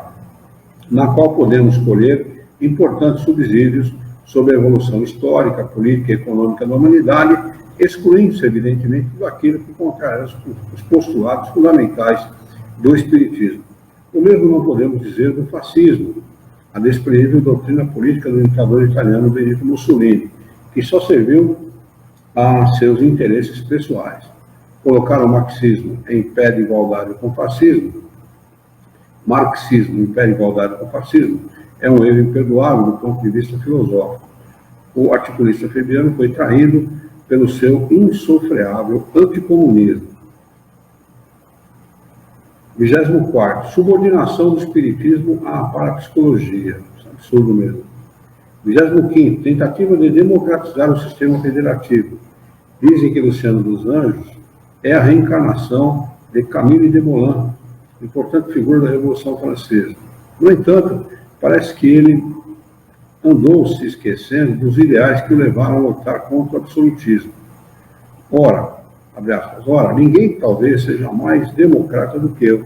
na qual podemos colher importantes subsídios sobre a evolução histórica, política e econômica da humanidade, excluindo-se, evidentemente, tudo aquilo que contraria os postulados fundamentais do espiritismo. O mesmo não podemos dizer do fascismo, a desprezível doutrina política do ditador italiano Benito Mussolini, que só serviu a seus interesses pessoais. Colocar o marxismo em pé de igualdade com o fascismo, marxismo em pé de igualdade com o fascismo, é um erro imperdoável do ponto de vista filosófico. O articulista Fabiano foi traído pelo seu insofreável anticomunismo. 24º, subordinação do espiritismo à parapsicologia. Isso é absurdo mesmo. 25º, tentativa de democratizar o sistema federativo. Dizem que Luciano dos Anjos é a reencarnação de Camille Desmoulins, importante figura da Revolução Francesa. No entanto, parece que ele andou se esquecendo dos ideais que o levaram a lutar contra o absolutismo. Ora, abre aspas, ninguém talvez seja mais democrata do que eu.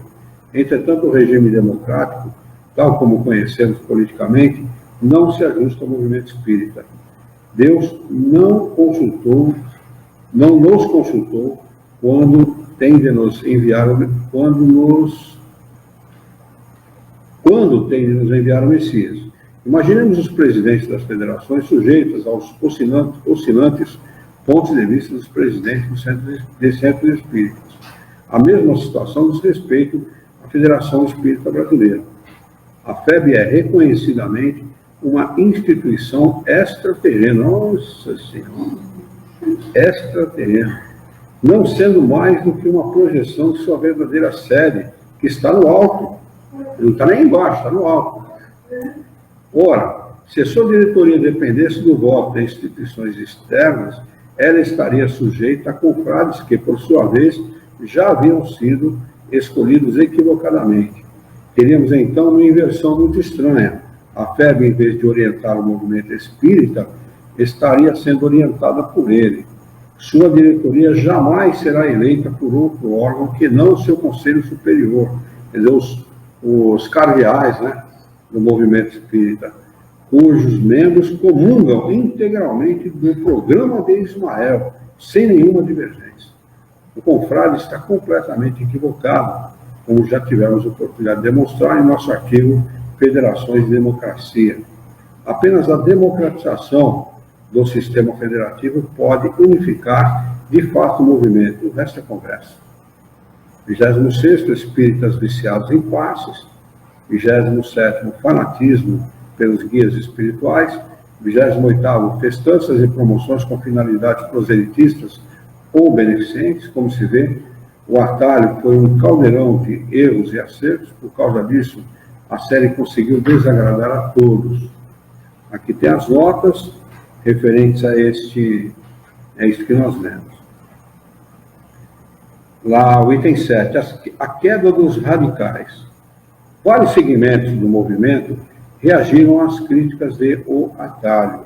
Entretanto, o regime democrático, tal como conhecemos politicamente, não se ajusta ao movimento espírita. Deus não nos consultou quando tem de nos enviar o Messias. Imaginemos os presidentes das federações sujeitos aos oscilantes pontos de vista dos presidentes dos centros espíritas. A mesma situação diz respeito à Federação Espírita Brasileira. A FEB é reconhecidamente uma instituição extraterrena. Nossa Senhora! Extraterrena. Não sendo mais do que uma projeção de sua verdadeira sede, que está no alto. Não está nem embaixo, está no alto. Ora, se a sua diretoria dependesse do voto de instituições externas, ela estaria sujeita a confrades que, por sua vez, já haviam sido escolhidos equivocadamente. Teríamos, então, uma inversão muito estranha. A FEB, em vez de orientar o movimento espírita, estaria sendo orientada por ele. Sua diretoria jamais será eleita por outro órgão que não o seu Conselho Superior, quer dizer, os cardeais, né, do movimento espírita, cujos membros comungam integralmente do programa de Ismael, sem nenhuma divergência. O confrade está completamente equivocado, como já tivemos a oportunidade de demonstrar em nosso artigo Federações de Democracia. Apenas a democratização do sistema federativo pode unificar, de fato, o movimento. O resto é conversa. 26º, espíritas viciados em passes. 27º, fanatismo pelos guias espirituais. 28º, festanças e promoções com finalidades proselitistas ou beneficentes. Como se vê, o atalho foi um caldeirão de erros e acertos. Por causa disso, a série conseguiu desagradar a todos. Aqui tem as notas referentes a isto que nós lemos. Lá, o item 7, a queda dos radicais. Vários segmentos do movimento reagiram às críticas de O Atalho.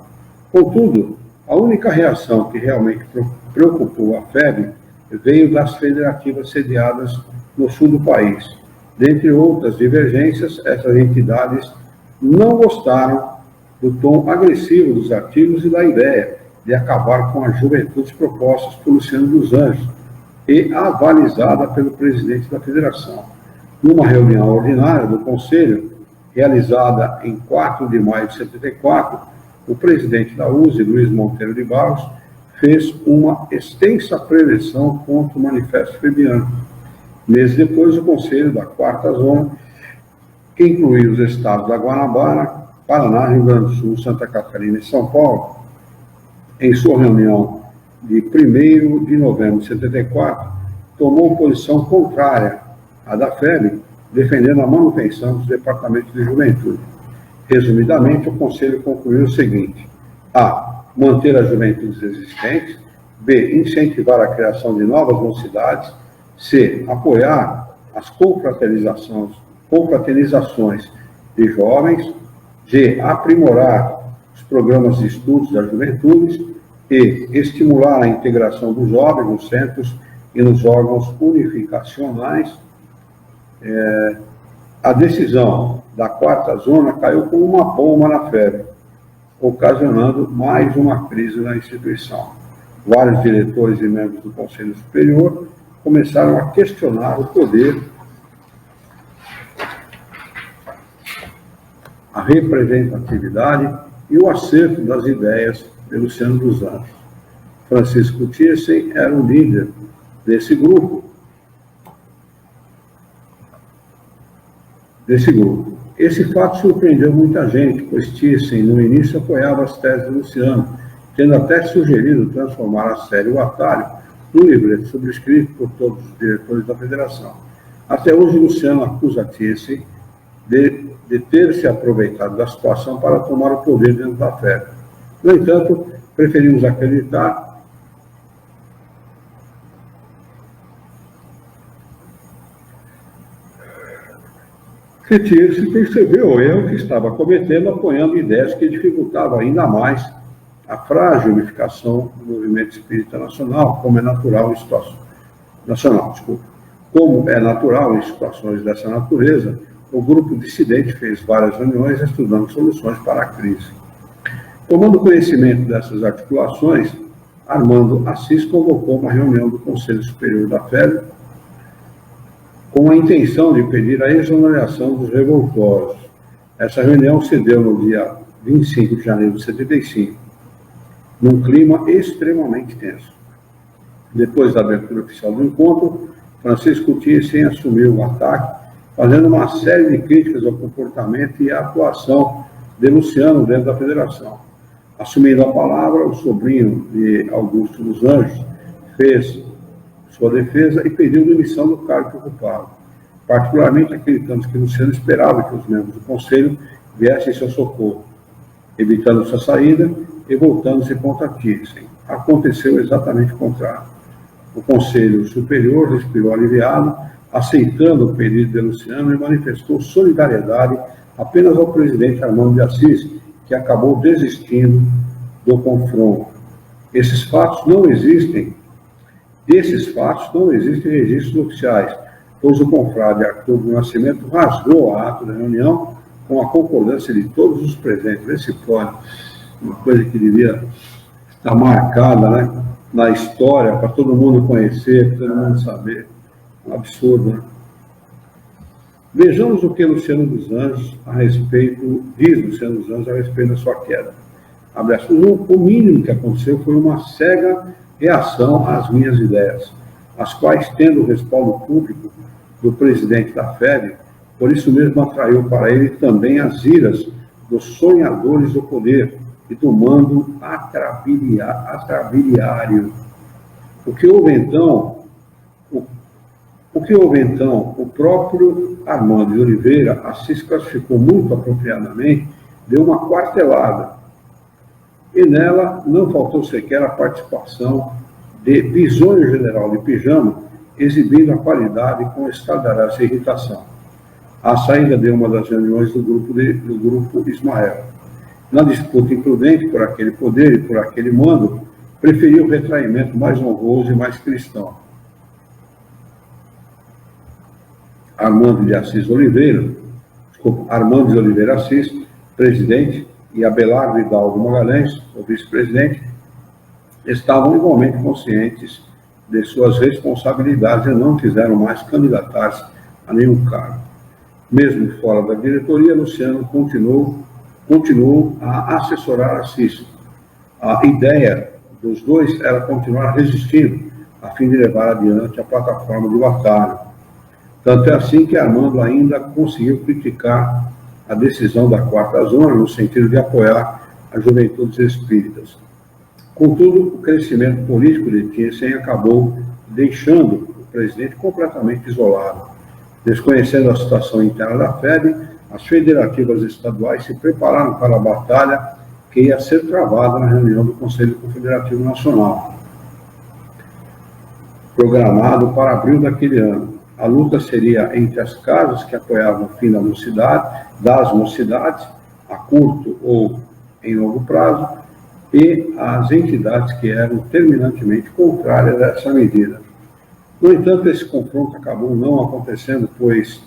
Contudo, a única reação que realmente preocupou a FEB veio das federativas sediadas no sul do país. Dentre outras divergências, essas entidades não gostaram do tom agressivo dos artigos e da ideia de acabar com as juventudes propostas por Luciano dos Anjos e avalizada pelo presidente da federação. Numa reunião ordinária do Conselho, realizada em 4 de maio de 74, o presidente da USE, Luiz Monteiro de Barros, fez uma extensa preleção contra o Manifesto Fabiano. Meses depois, o Conselho da 4ª Zona, que incluía os estados da Guanabara, Paraná, Rio Grande do Sul, Santa Catarina e São Paulo, em sua reunião de 1º de novembro de 74, tomou posição contrária à da FEB, defendendo a manutenção dos departamentos de juventude. Resumidamente, o Conselho concluiu o seguinte: a. Manter as juventudes existentes. B. Incentivar a criação de novas mocidades. C. Apoiar as confraternizações de jovens. G. Aprimorar os programas de estudos das juventudes. E. Estimular a integração dos jovens nos centros e nos órgãos unificacionais. A decisão da 4ª Zona caiu como uma bomba na FEB, ocasionando mais uma crise na instituição. Vários diretores e membros do Conselho Superior começaram a questionar o poder, a representatividade e o acerto das ideias de Luciano dos Anjos. Francisco Thyssen era o líder desse grupo. Esse fato surpreendeu muita gente, pois Thyssen, no início, apoiava as teses de Luciano, tendo até sugerido transformar a série O Atalho num livreto subscrito por todos os diretores da federação. Até hoje, Luciano acusa Thyssen de ter se aproveitado da situação para tomar o poder dentro da FEB. No entanto, preferimos acreditar que Thyssen percebeu o erro que estava cometendo, apoiando ideias que dificultavam ainda mais a frágil unificação do movimento espírita nacional, como é natural em situações dessa natureza. O grupo dissidente fez várias reuniões estudando soluções para a crise. Tomando conhecimento dessas articulações, Armando Assis convocou uma reunião do Conselho Superior da FEB com a intenção de pedir a exoneração dos revoltosos. Essa reunião se deu no dia 25 de janeiro de 75, num clima extremamente tenso. Depois da abertura oficial do encontro, Francisco Thyssen assumiu o ataque, fazendo uma série de críticas ao comportamento e à atuação de Luciano dentro da federação. Assumindo a palavra, o sobrinho de Augusto dos Anjos fez sua defesa e pediu demissão do cargo que ocupava. Particularmente acreditando que Luciano esperava que os membros do Conselho viessem em seu socorro, evitando sua saída e voltando-se contra Thyssen. Aconteceu exatamente o contrário. O Conselho Superior respirou aliviado, aceitando o pedido de Luciano e manifestou solidariedade apenas ao presidente Armando de Assis, que acabou desistindo do confronto. Esses fatos não existem registros oficiais, pois o confrade Arthur do Nascimento rasgou o ato da reunião com a concordância de todos os presentes. Esse pode, uma coisa que devia estar marcada, né, na história, para todo mundo conhecer, para todo mundo saber. Um absurdo, né? Vejamos o que Luciano dos Anjos diz Luciano dos Anjos a respeito da sua queda. O mínimo que aconteceu foi uma cega reação às minhas ideias, as quais, tendo o respaldo público do presidente da FEB, por isso mesmo atraiu para ele também as iras dos sonhadores do poder e do mando atrabiliário. O que houve então, o próprio Armando de Oliveira Assis classificou muito apropriadamente, deu uma quartelada, e nela não faltou sequer a participação de Bisonho General de Pijama, exibindo a qualidade com estardalhaça e irritação. A saída de uma das reuniões do grupo Ismael. Na disputa imprudente por aquele poder e por aquele mando, preferiu o retraimento mais honroso e mais cristão. Armando de Oliveira Assis, presidente, e Abelardo Hidalgo Magalhães, o vice-presidente, estavam igualmente conscientes de suas responsabilidades e não quiseram mais candidatar-se a nenhum cargo. Mesmo fora da diretoria, Luciano continuou a assessorar Assis. A ideia dos dois era continuar resistindo, a fim de levar adiante a plataforma de batalha. Tanto é assim que Armando ainda conseguiu criticar a decisão da quarta zona, no sentido de apoiar as juventudes espíritas. Contudo, o crescimento político de Thyssen acabou deixando o presidente completamente isolado. Desconhecendo a situação interna da FEB, as federativas estaduais se prepararam para a batalha que ia ser travada na reunião do Conselho Confederativo Nacional, programado para abril daquele ano. A luta seria entre as casas que apoiavam o fim das mocidades, a curto ou em longo prazo, e as entidades que eram terminantemente contrárias a essa medida. No entanto, esse confronto acabou não acontecendo, pois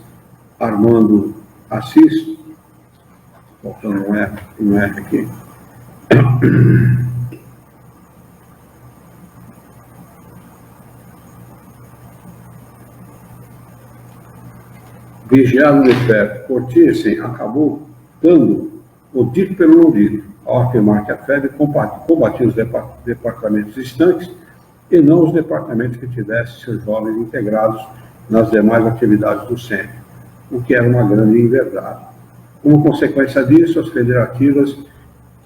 Armando Assis, faltando um F aqui, vigiado de perto por Thyssen, acabou dando o dito pelo não dito. ao afirmar que a FEB combatia os departamentos distantes e não os departamentos que tivessem seus jovens integrados nas demais atividades do centro, o que era uma grande inverdade. Como consequência disso, as federativas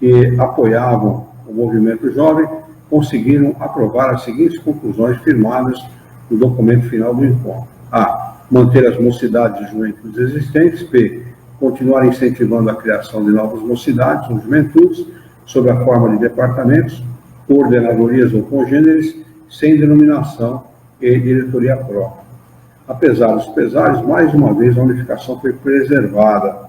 que apoiavam o movimento jovem conseguiram aprovar as seguintes conclusões firmadas no documento final do encontro. A. Manter as mocidades e juventudes existentes. B. Continuar incentivando a criação de novas mocidades ou juventudes sob a forma de departamentos, coordenadorias ou congêneres, sem denominação e diretoria própria. Apesar dos pesares, mais uma vez a unificação foi preservada.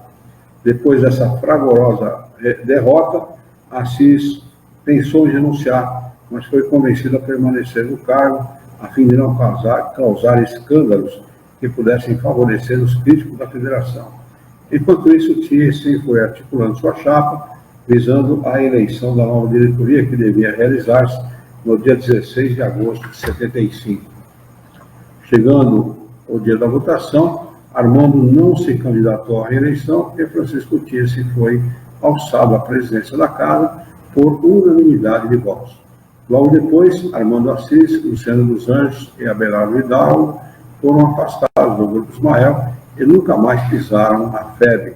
Depois dessa fragorosa derrota, Assis pensou em renunciar, mas foi convencido a permanecer no cargo, a fim de não causar escândalos que pudessem favorecer os críticos da federação. Enquanto isso, Thiessen foi articulando sua chapa, visando a eleição da nova diretoria, que devia realizar-se no dia 16 de agosto de 75. Chegando o dia da votação, Armando não se candidatou à reeleição e Francisco Thiessen foi alçado à presidência da casa por unanimidade de votos. Logo depois, Armando Assis, Luciano dos Anjos e Abelardo Hidalgo foram afastados do Grupo Ismael e nunca mais pisaram na FEB.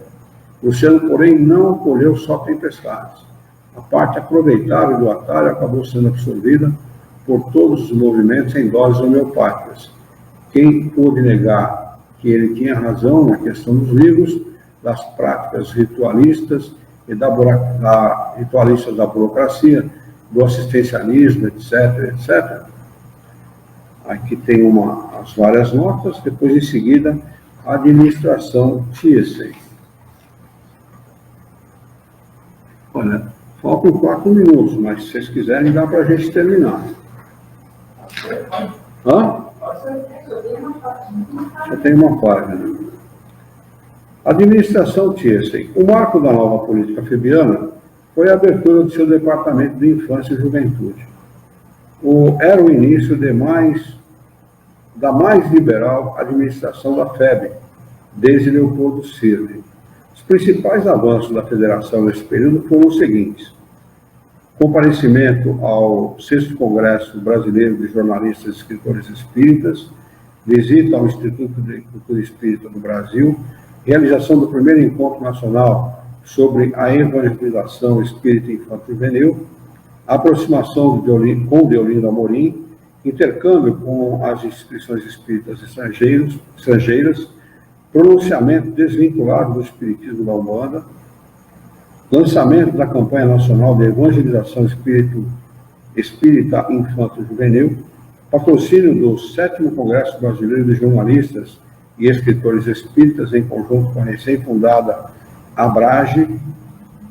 Luciano, porém, não colheu só tempestades. A parte aproveitável do atalho acabou sendo absorvida por todos os movimentos em doses homeopáticas. Quem pôde negar que ele tinha razão na questão dos livros, das práticas ritualistas e ritualistas da burocracia, do assistencialismo, etc., etc. Aqui tem as várias notas, depois em seguida a administração Thiessen. Olha, faltam 4 minutos, mas se vocês quiserem dá para a gente terminar. Hã? Só tem uma página. Administração Thiessen. O marco da nova política febiana foi a abertura do seu departamento de infância e juventude. Era o início da mais liberal administração da FEB, desde Leopoldo Cirne. Os principais avanços da federação nesse período foram os seguintes: comparecimento ao 6º Congresso Brasileiro de Jornalistas e Escritores Espíritas, visita ao Instituto de Cultura Espírita do Brasil, realização do primeiro encontro nacional sobre a evangelização espírita infanto-juvenil, aproximação com Deolinda Amorim, intercâmbio com as instituições espíritas estrangeiras, pronunciamento desvinculado do espiritismo da Umbanda, lançamento da campanha nacional de evangelização espírita infanto-juvenil, patrocínio do 7º Congresso Brasileiro de Jornalistas e Escritores Espíritas, em conjunto com a recém-fundada Abrage,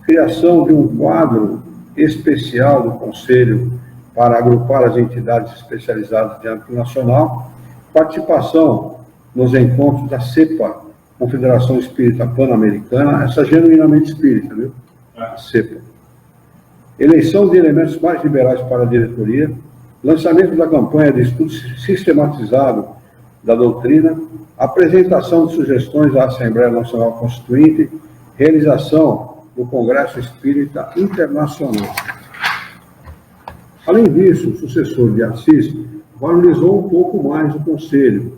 criação de um quadro especial do Conselho para agrupar as entidades especializadas de âmbito nacional, participação nos encontros da CEPA, Confederação Espírita Pan-Americana, essa genuinamente espírita, viu? A CEPA. Eleição de elementos mais liberais para a diretoria, lançamento da campanha de estudo sistematizado da doutrina, apresentação de sugestões à Assembleia Nacional Constituinte, realização do Congresso Espírita Internacional. Além disso, o sucessor de Assis valorizou um pouco mais o Conselho,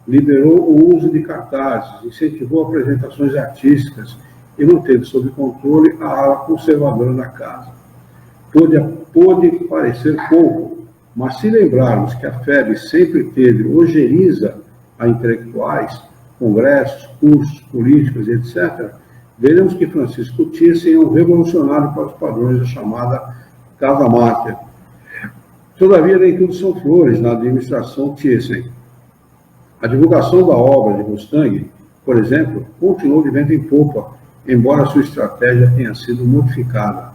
liberou o uso de cartazes, incentivou apresentações artísticas e manteve sob controle a ala conservadora da casa. Pôde parecer pouco, mas se lembrarmos que a FEB sempre teve ojeriza a intelectuais, congressos, cursos, políticos, etc., veremos que Francisco Thiessen é um revolucionário para os padrões da chamada Casa Máter. Todavia, nem tudo são flores na administração Thiessen. A divulgação da obra de Mustang, por exemplo, continuou de vento em popa, embora sua estratégia tenha sido modificada.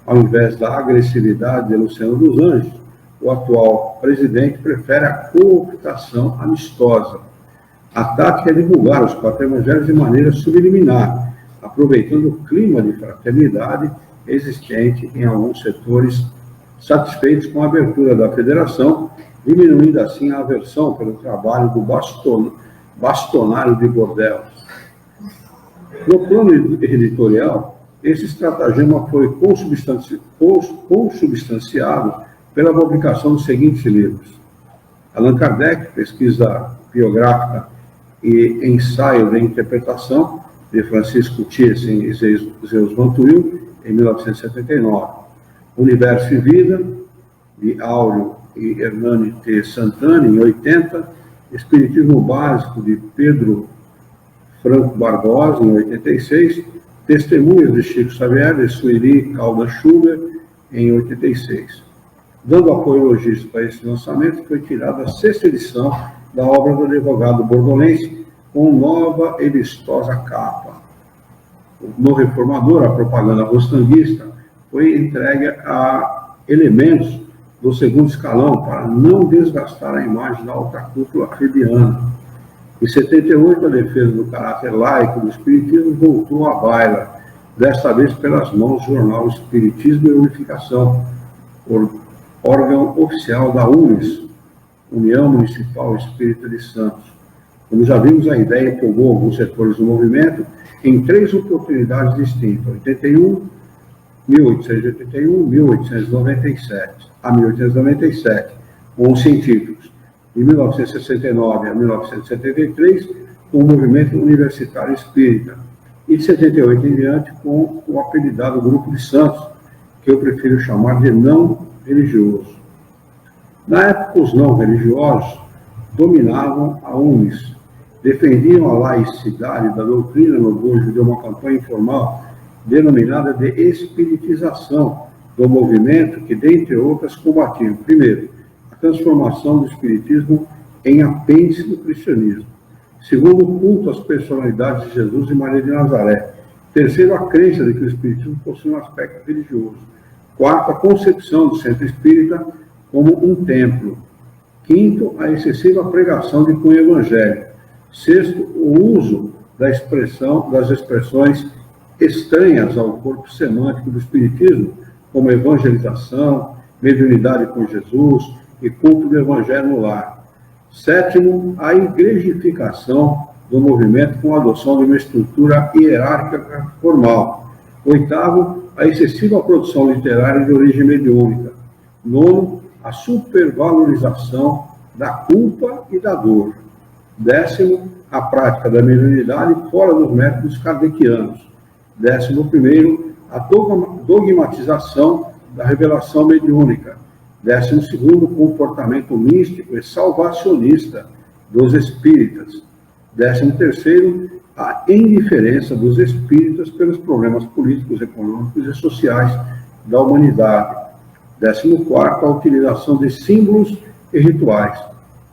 Ao invés da agressividade de Luciano dos Anjos, o atual presidente prefere a cooptação amistosa. A tática é divulgar os 4 evangelhos de maneira subliminar, aproveitando o clima de fraternidade existente em alguns setores satisfeitos com a abertura da federação, diminuindo assim a aversão pelo trabalho do bastonário de bordel. No plano editorial, esse estratagema foi consubstanciado pela publicação dos seguintes livros: Allan Kardec, Pesquisa Biográfica e Ensaio de Interpretação, de Francisco Thiessen e Zeus Van Tuyl, em 1979. Universo e Vida, de Áureo e Hernani T. Santana, em 80. Espiritismo Básico, de Pedro Franco Barbosa, em 86. Testemunhas de Chico Xavier, de Sueli Caldas Schubert, em 86. Dando apoio logístico a esse lançamento, foi tirada a 6ª edição da obra do advogado bordolense, com nova e vistosa capa. No Reformador, a propaganda rostanguista foi entregue a elementos do segundo escalão para não desgastar a imagem da alta cúpula febiana. Em 78, a defesa do caráter laico do Espiritismo voltou à baila, desta vez pelas mãos do jornal Espiritismo e Unificação, órgão oficial da UNES, União Municipal Espírita de Santos. Como já vimos, a ideia empolgou alguns setores do movimento em 3 oportunidades distintas: 81, 1881, 1897, a 1897, com os científicos, de 1969 a 1973, com o movimento universitário espírita, e de 78 em diante, com o apelidado Grupo de Santos, que eu prefiro chamar de não religioso. Na época, os não religiosos dominavam a UNES, defendiam a laicidade da doutrina no bojo de uma campanha informal denominada de espiritização do movimento, que, dentre outras, combatiam, primeiro, a transformação do espiritismo em apêndice do cristianismo; segundo, o culto às personalidades de Jesus e Maria de Nazaré; terceiro, a crença de que o espiritismo possui um aspecto religioso; quarto, a concepção do centro espírita como um templo; quinto, a excessiva pregação de cunho evangélico; sexto, o uso das expressões estranhas ao corpo semântico do espiritismo, como evangelização, mediunidade com Jesus e culto do evangelho no lar; sétimo, a igrejificação do movimento com a adoção de uma estrutura hierárquica formal; oitavo, a excessiva produção literária de origem mediúnica; nono, a supervalorização da culpa e da dor; décimo, a prática da mediunidade fora dos métodos kardecianos; 11º, a dogmatização da revelação mediúnica; 12º, o comportamento místico e salvacionista dos espíritas; 13º, a indiferença dos espíritas pelos problemas políticos, econômicos e sociais da humanidade; 14º, a utilização de símbolos e rituais;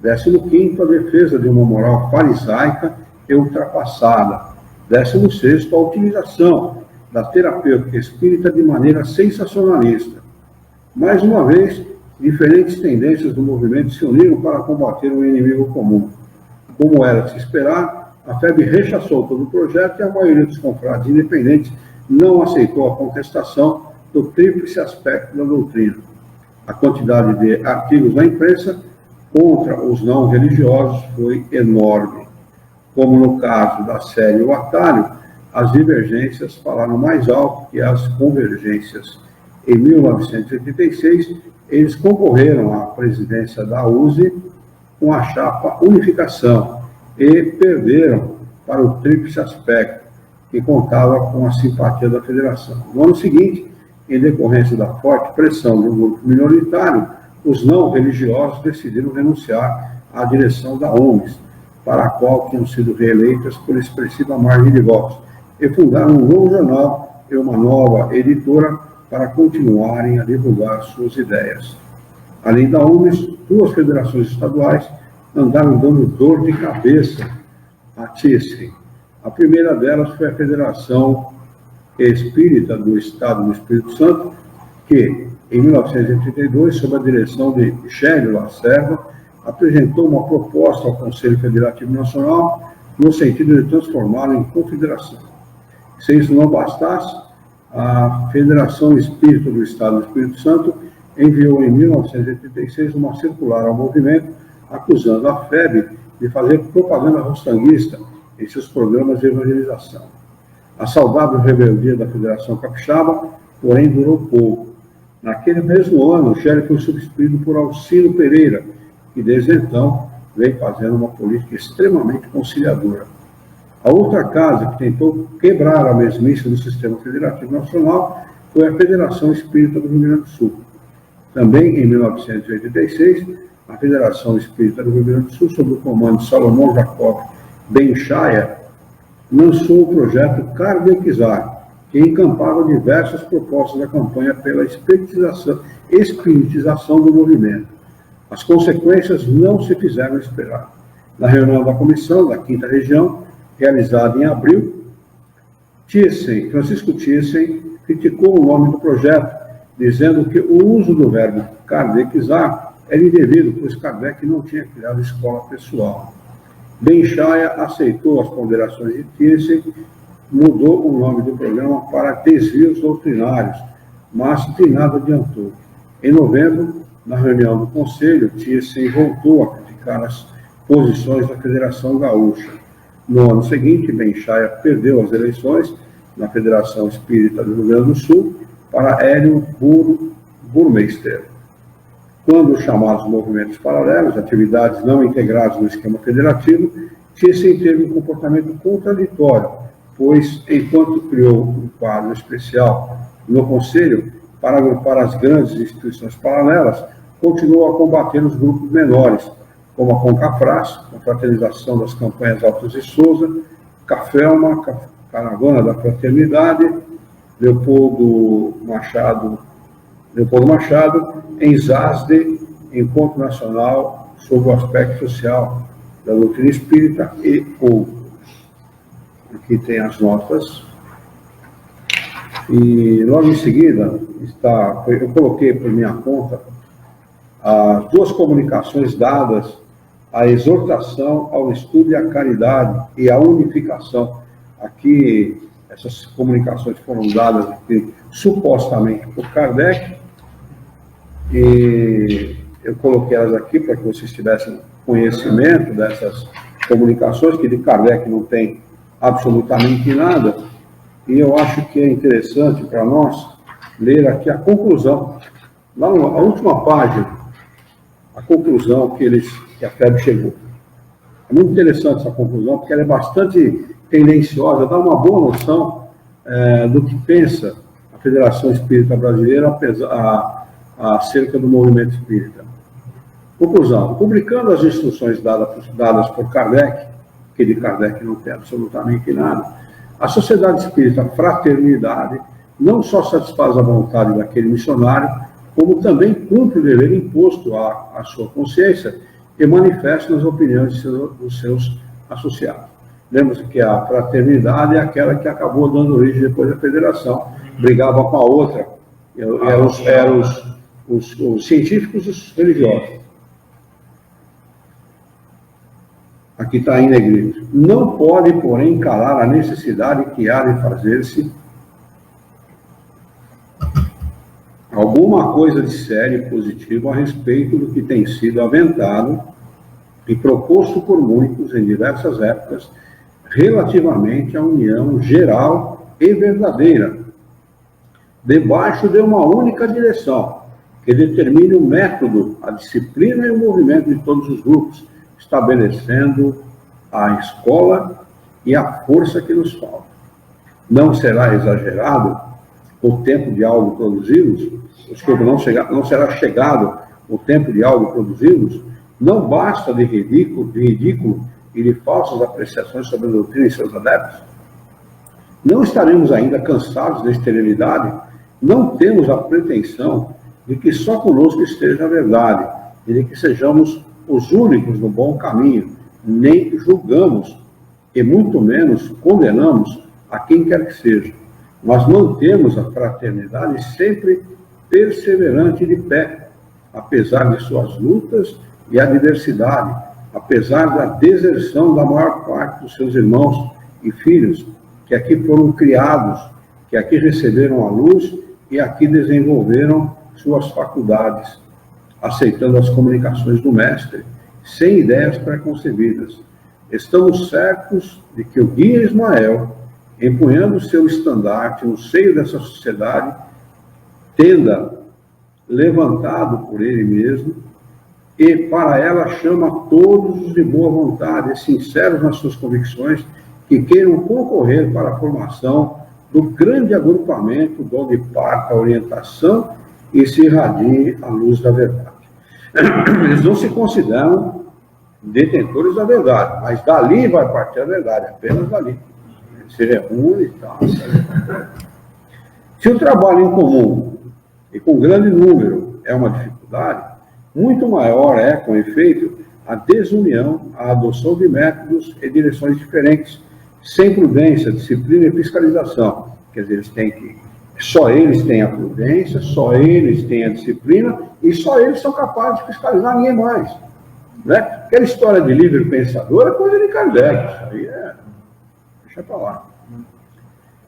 15º, a defesa de uma moral farisaica e ultrapassada; 16º, a utilização da terapêutica espírita de maneira sensacionalista. Mais uma vez, diferentes tendências do movimento se uniram para combater um inimigo comum. Como era de se esperar, a FEB rechaçou todo o projeto e a maioria dos confrades independentes não aceitou a contestação do tríplice aspecto da doutrina. A quantidade de artigos na imprensa contra os não religiosos foi enorme. Como no caso da série O Atalho, as divergências falaram mais alto que as convergências. Em 1986, eles concorreram à presidência da USE com a chapa Unificação e perderam para o tríplice aspecto, que contava com a simpatia da federação. No ano seguinte, em decorrência da forte pressão do grupo minoritário, os não religiosos decidiram renunciar à direção da UNES, para a qual tinham sido reeleitas por expressiva margem de votos, e fundaram um novo jornal e uma nova editora para continuarem a divulgar suas ideias. Além da UNES, 2 federações estaduais andaram dando dor de cabeça a Thiessen. A primeira delas foi a Federação Espírita do Estado do Espírito Santo, que, em 1982, sob a direção de Gélio Lacerda, apresentou uma proposta ao Conselho Federativo Nacional no sentido de transformá-lo em confederação. Se isso não bastasse, a Federação Espírita do Estado do Espírito Santo enviou em 1986 uma circular ao movimento acusando a FEB de fazer propaganda rostanguista em seus programas de evangelização. A saudável rebeldia da Federação Capixaba, porém, durou pouco. Naquele mesmo ano, o Shelly foi substituído por Alcino Pereira, que desde então vem fazendo uma política extremamente conciliadora. A outra casa que tentou quebrar a mesmice do sistema federativo nacional foi a Federação Espírita do Rio Grande do Sul. Também em 1986, a Federação Espírita do Rio Grande do Sul, sob o comando de Salomão Jacob Benchaia, lançou o projeto Kardecizar, que encampava diversas propostas da campanha pela espiritização do movimento. As consequências não se fizeram esperar. Na reunião da comissão da 5ª Região, realizada em abril, Francisco Thyssen criticou o nome do projeto, dizendo que o uso do verbo Kardecizar era indevido, pois Kardec não tinha criado escola pessoal. Benchaia aceitou as ponderações de Thyssen, mudou o nome do programa para Desvios Doutrinários, mas de nada adiantou. Em novembro, na reunião do Conselho, Thyssen voltou a criticar as posições da Federação Gaúcha. No ano seguinte, Benchaia perdeu as eleições na Federação Espírita do Rio Grande do Sul para Hélio Burmeister. Quando os chamados movimentos paralelos, atividades não integradas no esquema federativo, Thyssen teve um comportamento contraditório, pois, enquanto criou um quadro especial no Conselho para agrupar as grandes instituições paralelas, continuou a combater os grupos menores, como a Concafras, Confraternização das Campanhas Altos de Souza, Cafelma, Caravana da Fraternidade, Leopoldo Machado, em ZASDE, Encontro Nacional sobre o Aspecto Social da Doutrina Espírita e outros. Aqui tem as notas. E logo em seguida, eu coloquei por minha conta as 2 comunicações dadas à exortação ao estudo e à caridade e à unificação. Aqui, essas comunicações foram dadas aqui, supostamente por Kardec, e eu coloquei elas aqui para que vocês tivessem conhecimento dessas comunicações, que de Kardec não tem absolutamente nada, e eu acho que é interessante para nós ler aqui a conclusão, lá na última página, a conclusão que a FEB chegou. É muito interessante essa conclusão, porque ela é bastante tendenciosa, dá uma boa noção do que pensa a Federação Espírita Brasileira acerca do movimento espírita. Conclusão: publicando as instruções dadas por Kardec, que de Kardec não tem absolutamente nada, a Sociedade Espírita Fraternidade não só satisfaz a vontade daquele missionário, como também cumpre o dever imposto à sua consciência e manifesta nas opiniões dos seus associados. Lembra-se que a fraternidade é aquela que acabou dando origem depois da federação, brigava com a outra, eram os científicos e os religiosos. Aqui está em negrito. Não pode, porém, calar a necessidade que há de fazer-se alguma coisa de sério e positivo a respeito do que tem sido aventado e proposto por muitos em diversas épocas relativamente à união geral e verdadeira, debaixo de uma única direção, que determine o método, a disciplina e o movimento de todos os grupos, estabelecendo a escola e a força que nos falta. Não será exagerado o tempo de algo produzi-los, não será chegado o tempo de algo produzi-los, não basta de ridículo e de falsas apreciações sobre a doutrina e seus adeptos. Não estaremos ainda cansados da esterilidade, não temos a pretensão de que só conosco esteja a verdade e de que sejamos os únicos no bom caminho, nem julgamos e muito menos condenamos a quem quer que seja, mas mantemos a fraternidade sempre perseverante de pé, apesar de suas lutas e adversidade, apesar da deserção da maior parte dos seus irmãos e filhos, que aqui foram criados, que aqui receberam a luz e aqui desenvolveram suas faculdades, aceitando as comunicações do Mestre, sem ideias preconcebidas. Estamos certos de que o guia Ismael empunhando seu estandarte no seio dessa sociedade, tenda levantado por ele mesmo, e para ela chama todos os de boa vontade, sinceros nas suas convicções, que queiram concorrer para a formação do grande agrupamento de onde parta a orientação e se irradie a luz da verdade. Eles não se consideram detentores da verdade, mas dali vai partir a verdade, apenas dali. Se reúne e tal. Se o trabalho em comum e com grande número é uma dificuldade, muito maior é, com efeito, a desunião, a adoção de métodos e direções diferentes, sem prudência, disciplina e fiscalização. Quer dizer, só eles têm a prudência, só eles têm a disciplina e só eles são capazes de fiscalizar ninguém mais. Né? Aquela história de livre pensador é coisa de Kardec, isso aí deixa para lá.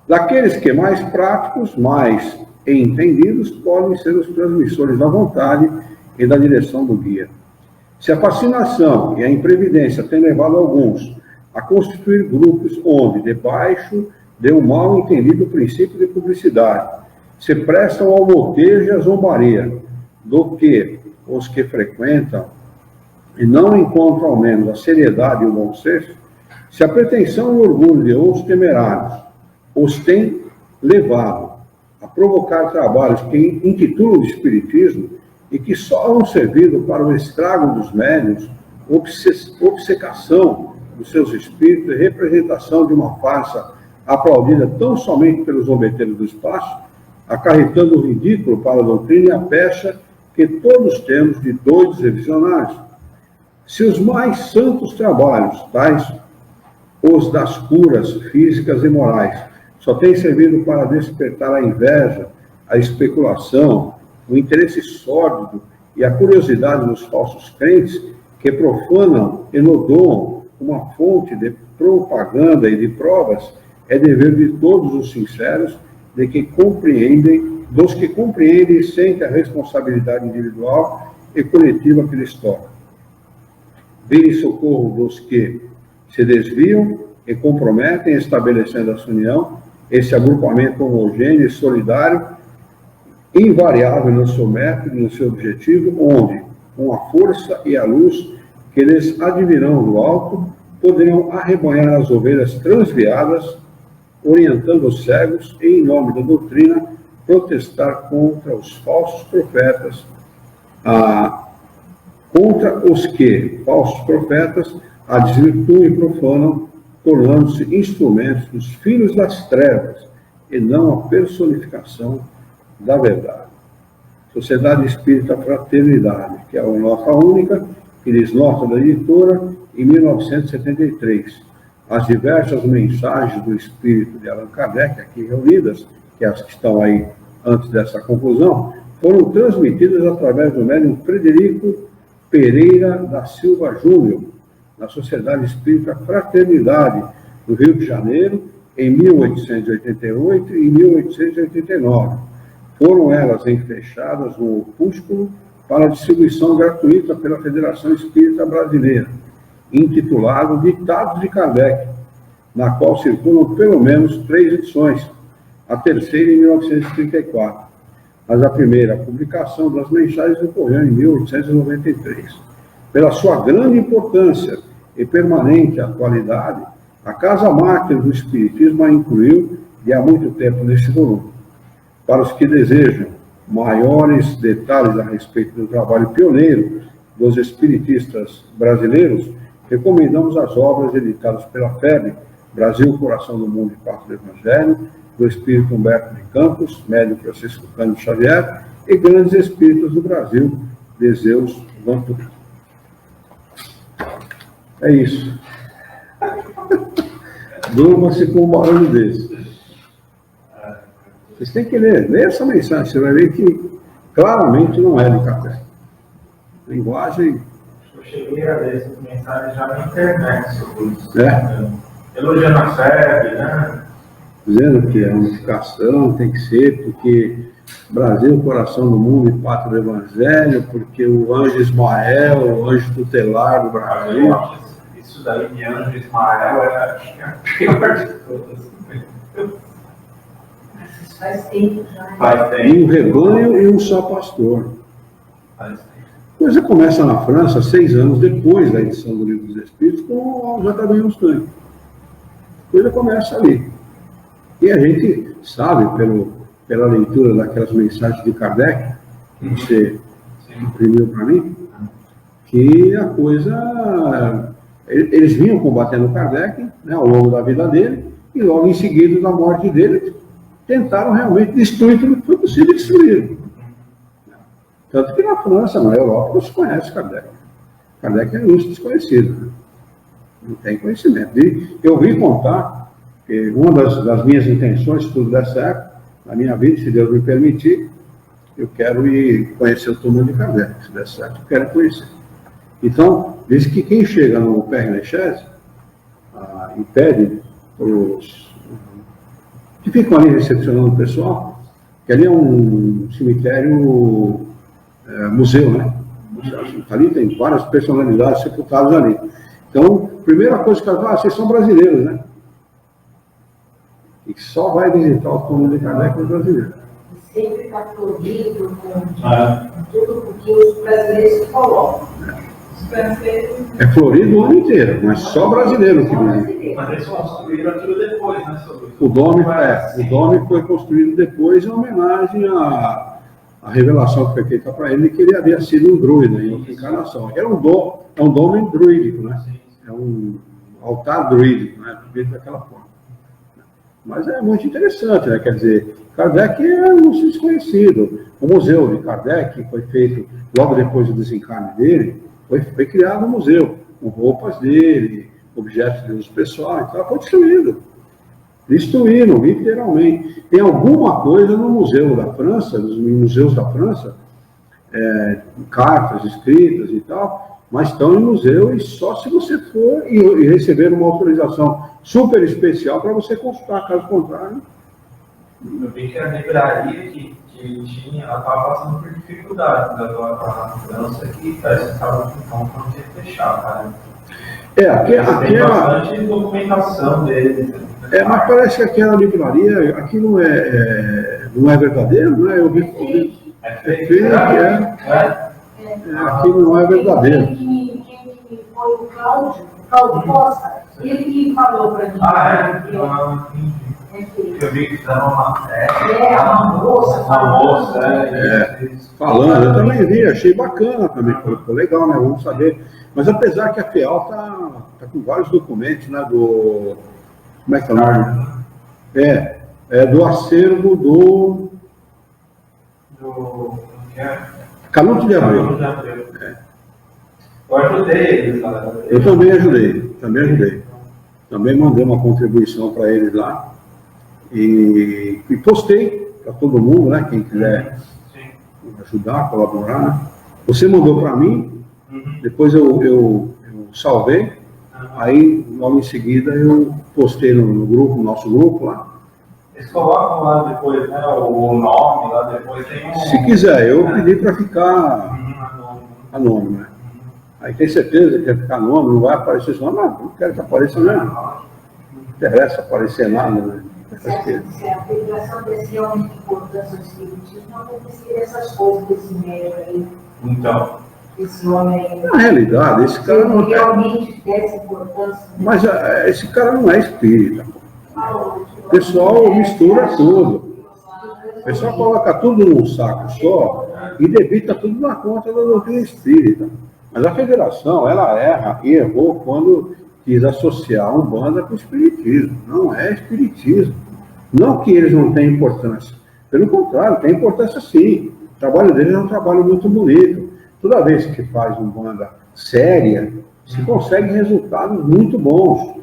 Daqueles que mais práticos, mais entendidos, podem ser os transmissores da vontade e da direção do guia. Se a fascinação e a imprevidência têm levado alguns a constituir grupos onde, debaixo de um mal entendido princípio de publicidade, se prestam ao motejo e à zombaria, do que os que frequentam e não encontram ao menos a seriedade e o bom senso, se a pretensão e o orgulho de outros temerários os têm levado a provocar trabalhos que intitulam de espiritismo e que só han servido para o estrago dos médiuns, obcecação dos seus espíritos e representação de uma farsa aplaudida tão somente pelos zombeteiros do espaço, acarretando o ridículo para a doutrina e a pecha que todos temos de doidos e visionários. Se os mais santos trabalhos, tais os das curas físicas e morais, só têm servido para despertar a inveja, a especulação, o interesse sórdido e a curiosidade dos falsos crentes que profanam e nodoam uma fonte de propaganda e de provas, é dever de todos os sinceros dos que compreendem e sentem a responsabilidade individual e coletiva que lhes toca. Vir em socorro dos que se desviam e comprometem, estabelecendo essa união, esse agrupamento homogêneo e solidário, invariável no seu método e no seu objetivo, onde, com a força e a luz que eles advirão do alto, poderiam arrebanhar as ovelhas transviadas, orientando os cegos e, em nome da doutrina, protestar contra os falsos profetas, contra os que, falsos profetas, a desvirtuam e profanam, tornando-se instrumentos dos filhos das trevas e não a personificação da verdade. Sociedade Espírita Fraternidade, que é a nossa única, que diz nota da editora, em 1973. As diversas mensagens do Espírito de Allan Kardec, aqui reunidas, que é as que estão aí antes dessa conclusão, foram transmitidas através do médium Frederico Pereira da Silva Júnior, na Sociedade Espírita Fraternidade, do Rio de Janeiro, em 1888 e 1889. Foram elas enfechadas no opúsculo para distribuição gratuita pela Federação Espírita Brasileira, intitulado Ditados de Kardec, na qual circulam pelo menos 3 edições, a terceira em 1934, mas a primeira publicação das mensagens ocorreu em 1893. Pela sua grande importância e permanente atualidade, a Casa Mártir do Espiritismo a incluiu de há muito tempo nesse volume. Para os que desejam maiores detalhes a respeito do trabalho pioneiro dos espiritistas brasileiros, recomendamos as obras editadas pela FEB, Brasil, Coração do Mundo e Pátria do Evangelho, do espírito Humberto de Campos, médium Francisco Cândido Xavier, e grandes espíritos do Brasil, de Zeus Vantuí. É isso. Durma-se com um barulho desse. Vocês têm que ler essa mensagem, você vai ver que claramente não é de café. Linguagem. Eu cheguei a ler essas mensagens já na internet sobre isso. Elogiando a FEB, né? Dizendo que a unificação tem que ser porque Brasil, coração do mundo e pátria do Evangelho, porque o anjo Ismael, o anjo tutelar do Brasil. Isso daí de anjo Ismael, acho que é a pior de todas. Faz tempo já. Faz E tempo. um rebanho e um só pastor. Faz tempo. A coisa começa na França 6 anos depois da edição do Livro dos Espíritos com o J.W. Mustang. A coisa começa ali. E a gente sabe, pela leitura daquelas mensagens de Kardec, que você imprimiu para mim, que a coisa... Eles vinham combatendo Kardec, né, ao longo da vida dele, e logo em seguida da morte dele, tentaram realmente destruir tudo que foi possível destruir. Tanto que na França, na Europa, não se conhece Kardec. Kardec é ilustre desconhecido. Né? Não tem conhecimento. E eu ouvi contar que uma das minhas intenções, se tudo der certo, na minha vida, se Deus me permitir, eu quero ir conhecer o túmulo de Kardec. Se der certo, eu quero conhecer. Então, diz que quem chega no Père Lachaise e pede os que ficam ali recepcionando o pessoal, que ali é um cemitério museu, né? Ali tem várias personalidades sepultadas ali. Então, a primeira coisa que elas falam, vocês são brasileiros, né? E só vai visitar o túmulo de Kardec os brasileiros. Sempre está florido com tudo porque os brasileiros se colocam. É florido o ano inteiro, mas só brasileiro que visita. Mas eles construíram aquilo depois, né, sobre O Dome foi construído depois em homenagem à revelação que foi feita para ele que ele havia sido um druida em outra encarnação. É um dome druídico, né? É um altar druídico, né? Feito daquela forma. Mas é muito interessante, né? Quer dizer, Kardec é um desconhecido. O museu de Kardec foi feito logo depois do desencarne dele, foi criado um museu, com roupas dele, objetos de uso pessoal, então foi destruído. Destruíram, literalmente. Tem alguma coisa no Museu da França, nos museus da França, cartas escritas e tal, mas estão em museu e só se você for e receber uma autorização super especial para você consultar, caso contrário. Eu vi que a livraria que tinha, ela estava passando por dificuldade da mudança que parece que estava com que fechar, cara. Tem bastante documentação dele. Mas parece que aquela livraria, aqui não é verdadeiro, né? Eu vi fake, aqui não é verdadeiro. Quem foi o Cláudio Costa, ele que falou para mim. Eu vi que estava uma matéria. Uma moça Falando, eu também vi, achei bacana também, ficou legal, né? Vamos saber. Mas apesar que a FEAL tá com vários documentos, né? Como é que é o nome? Do acervo do Canuto de Abreu. Eu ajudei eles lá. Eu também ajudei. Também mandei uma contribuição para eles lá. E postei para todo mundo, né? Quem quiser ajudar, colaborar. Né? Você mandou para mim, depois eu salvei, aí logo em seguida eu postei no grupo, no nosso grupo lá. Eles colocam lá depois, né? O nome lá depois tem um. Se quiser, eu pedi para ficar anônimo, né? Aí tem certeza que quer ficar anônimo, não vai aparecer isso, não quero que apareça mesmo. Não interessa aparecer nada, né? Se a federação desse homem de importância do espiritismo não acontecia essas coisas desse médico aí. Então. Esse homem aí. Na realidade, esse cara não realmente dessa importância. Mas esse cara não é espírita. O pessoal mistura tudo. O pessoal coloca tudo num saco só e debita tudo na conta da doutrina espírita. Mas a federação, ela erra e errou quando quis associar a Umbanda com o espiritismo. Não é espiritismo. Não que eles não tenham importância. Pelo contrário, tem importância sim. O trabalho deles é um trabalho muito bonito. Toda vez que faz Umbanda séria, se consegue resultados muito bons.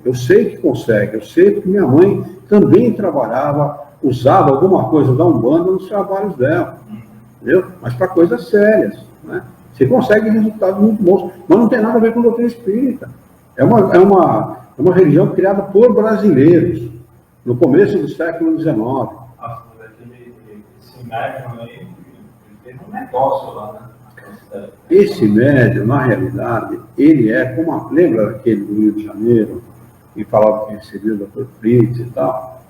Eu sei que consegue. Eu sei que minha mãe também trabalhava, usava alguma coisa da Umbanda nos trabalhos dela. Entendeu? Mas para coisas sérias. Né? Você consegue resultados muito bons, mas não tem nada a ver com doutrina espírita. É uma religião criada por brasileiros, no começo do século XIX. Nossa, esse médium aí, tem um negócio lá, né? Esse médium, na realidade, ele é como lembra daquele do Rio de Janeiro, que falava que recebia o Dr. Fritz e tal?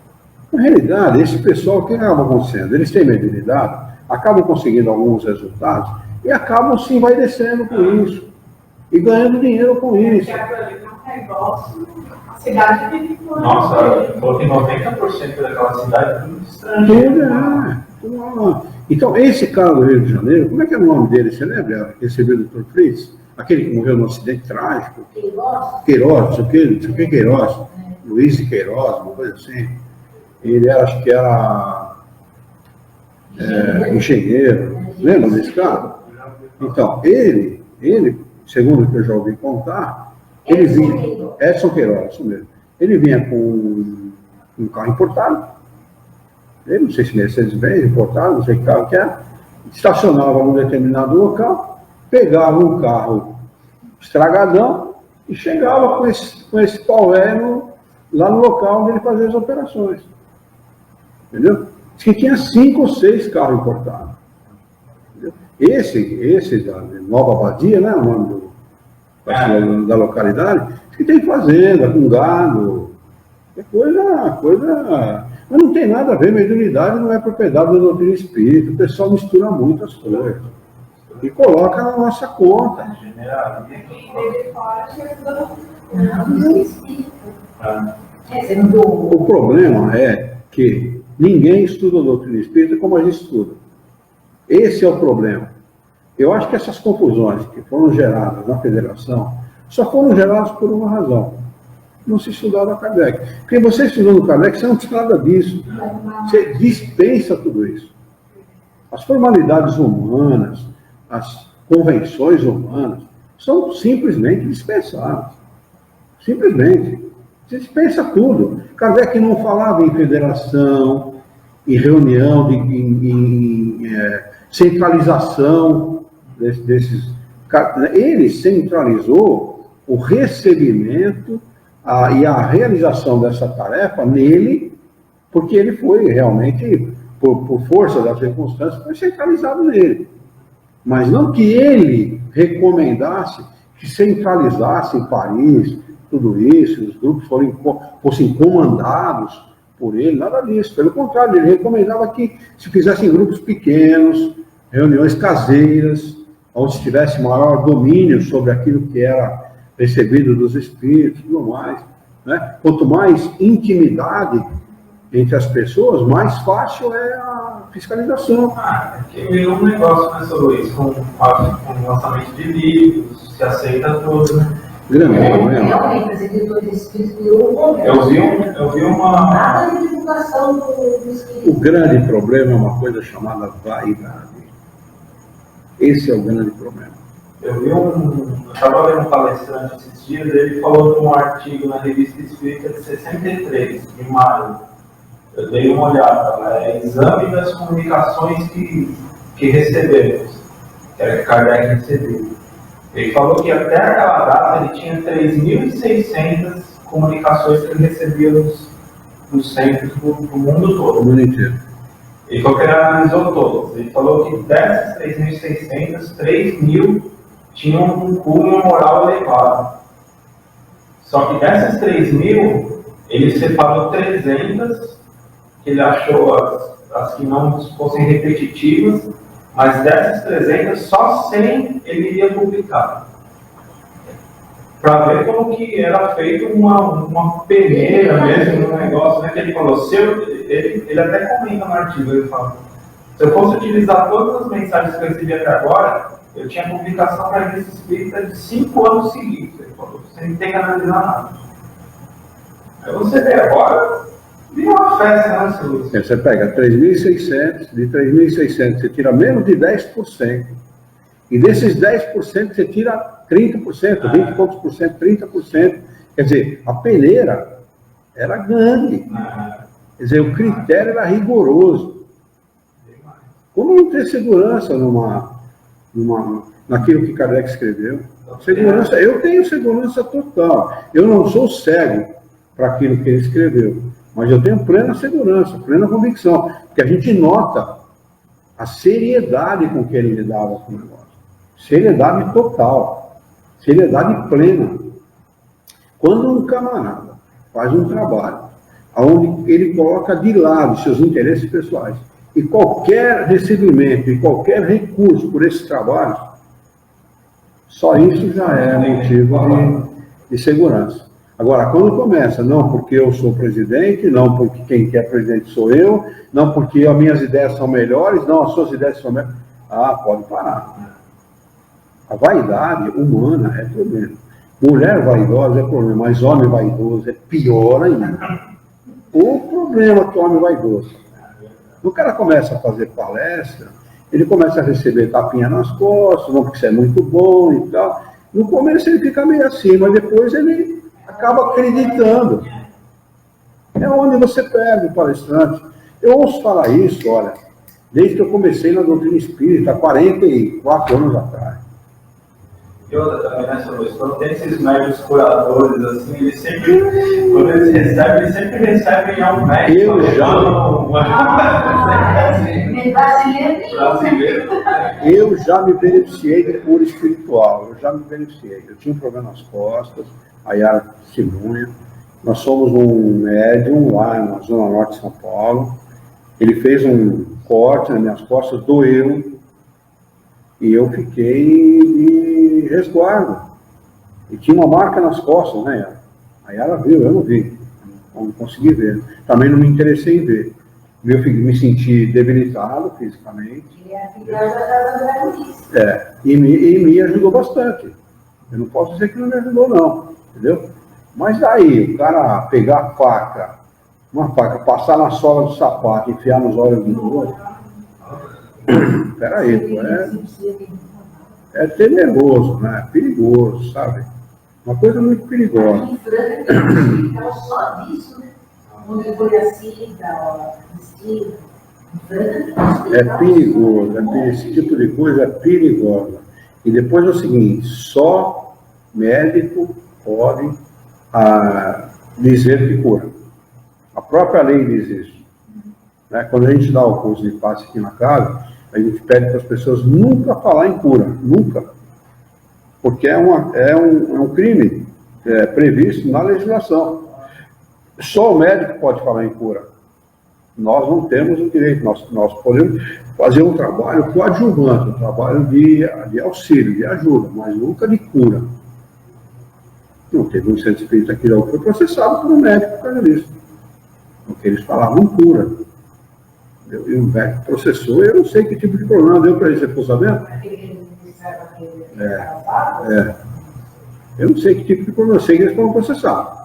Na realidade, esse pessoal, o que acaba acontecendo? Eles têm mediunidade, acabam conseguindo alguns resultados e acabam se envaidecendo com isso e ganhando dinheiro com isso. A cidade vive por... Nossa, falou que 90% daquela cidade é tudo estrangeiro. Então, esse cara do Rio de Janeiro, como é que é o nome dele? Você lembra? Recebeu o Dr. Fritz? Aquele que morreu num acidente trágico. Queiroz, não sei o que Queiroz. Luiz de Queiroz, uma coisa assim. Ele era, acho que era engenheiro. Lembra desse cara? Então, ele, segundo o que eu já ouvi contar, ele vinha, Edson Queiroz, isso mesmo. Ele vinha com um carro importado. Eu não sei se Mercedes-Benz, importado, não sei que carro que era. Estacionava num determinado local, pegava um carro estragadão e chegava com esse pau velho lá no local onde ele fazia as operações. Entendeu? Diz que tinha 5 ou 6 carros importados. Entendeu? Esse da Nova Abadia, né? O nome da localidade, diz que tem fazenda, com gado. É coisa. Mas não tem nada a ver, mediunidade não é propriedade da doutrina espírita. O pessoal mistura muito as coisas. E coloca na nossa conta. O problema é que ninguém estuda a doutrina espírita como a gente estuda. Esse é o problema. Eu acho que essas confusões que foram geradas na federação só foram geradas por uma razão. Não se estudava Kardec. Porque você estudando Kardec, você não precisa nada disso. Você dispensa tudo isso. As formalidades humanas, as convenções humanas, são simplesmente dispensáveis. Simplesmente. Você dispensa tudo. Kardec não falava em federação, em reunião, em centralização desses. Ele centralizou o recebimento e a realização dessa tarefa nele, porque ele foi realmente, por força das circunstâncias, foi centralizado nele. Mas não que ele recomendasse que centralizasse em Paris tudo isso, os grupos fossem comandados por ele, nada disso. Pelo contrário, ele recomendava que se fizessem grupos pequenos, reuniões caseiras, onde se tivesse maior domínio sobre aquilo que era recebido dos espíritos e tudo mais. Né? Quanto mais intimidade entre as pessoas, mais fácil é a fiscalização. Aqui veio um negócio, né, sobre isso, com o lançamento de livros, se aceita tudo, né? Grande problema. Realmente, as editoras espíritas virou um problema. Eu vi uma... Nada de divulgação do espírito. O grande problema é uma coisa chamada vaidade. Esse é o grande problema. Eu estava vendo um palestrante esses dias, ele falou de um artigo na Revista Espírita de 63, de maio. Eu dei uma olhada, é exame das comunicações que recebemos, que era que Kardec recebeu. Ele falou que até aquela data ele tinha 3.600 comunicações que ele recebia dos centros do mundo todo. O mundo inteiro. Ele falou que ele analisou todas. Ele falou que dessas 3.600, 3.000 tinham um cunho moral elevado. Só que dessas 3.000, ele separou 300, que ele achou as que não fossem repetitivas, mas dessas 300, só 100 ele iria publicar. Para ver como que era feito uma peneira mesmo no negócio, né? Que ele falou, ele até comenta no artigo, ele fala, se eu fosse utilizar todas as mensagens que eu recebi até agora, eu tinha publicação para a Revista Espírita de 5 anos seguidos. Ele falou, você não tem que analisar nada. Aí você vê agora, vira uma festa, né, seu Luiz? Você pega 3.600, de 3.600 você tira menos de 10%. E desses 10% você tira 30%, 20 e poucos por cento, 30%. Quer dizer, a peneira era grande. Quer dizer, o critério era rigoroso. Como não ter segurança naquilo que Kardec escreveu? Segurança, eu tenho segurança total. Eu não sou cego para aquilo que ele escreveu, mas eu tenho plena segurança, plena convicção, porque a gente nota a seriedade com que ele lidava com o negócio. Seriedade total, seriedade plena. Quando um camarada faz um trabalho onde ele coloca de lado seus interesses pessoais. E qualquer recebimento e qualquer recurso por esse trabalho, só isso já é motivo de segurança. Agora, quando começa, não porque eu sou presidente, não porque quem quer presidente sou eu, não porque as minhas ideias são melhores, não, as suas ideias são melhores. Ah, pode parar. A vaidade humana é problema. Mulher vaidosa é problema, mas homem vaidoso é pior ainda. O problema que o homem vaidoso. O cara começa a fazer palestra, ele começa a receber tapinha nas costas, não porque isso é muito bom e tal. No começo ele fica meio assim, mas depois ele acaba acreditando. É onde você perde o palestrante. Eu ouço falar isso, olha, desde que eu comecei na doutrina espírita, há 44 anos atrás. E outra também nessa quando tem esses médicos curadores, assim, eles sempre, quando eles recebem um médico. Eu já me beneficiei de cura espiritual, eu já me beneficiei. Eu tinha um problema nas costas, a Yara testemunha. Nós somos um médium lá na Zona Norte de São Paulo. Ele fez um corte nas minhas costas, doeu. E eu fiquei de resguardo. E tinha uma marca nas costas, né, Yara? Aí ela viu, eu não vi. Não consegui ver. Também não me interessei em ver. Eu me senti debilitado fisicamente. E me ajudou bastante. Eu não posso dizer que não me ajudou, não. Entendeu? Mas daí, o cara pegar uma faca, passar na sola do sapato, enfiar nos olhos do outro. Peraí, é temeroso, né? É perigoso, sabe? Uma coisa muito perigosa. Só disso, né? Onde foi assim, é perigoso, esse tipo de coisa é perigosa. E depois é o seguinte, só médico pode dizer que cura. A própria lei diz isso. Né? Quando a gente dá o curso de passe aqui na casa, a gente pede para as pessoas nunca falar em cura, nunca. Porque é um crime previsto na legislação. Só o médico pode falar em cura. Nós não temos o direito, nós podemos fazer um trabalho coadjuvante, um trabalho de auxílio, de ajuda, mas nunca de cura. Não teve um centro espírita aqui que foi processado por um médico por causa disso. Porque eles falavam cura. E o médico processou, eu não sei que tipo de problema deu para ele, você ficou sabendo? Eu não sei que tipo de problema, eu sei que eles foram processados.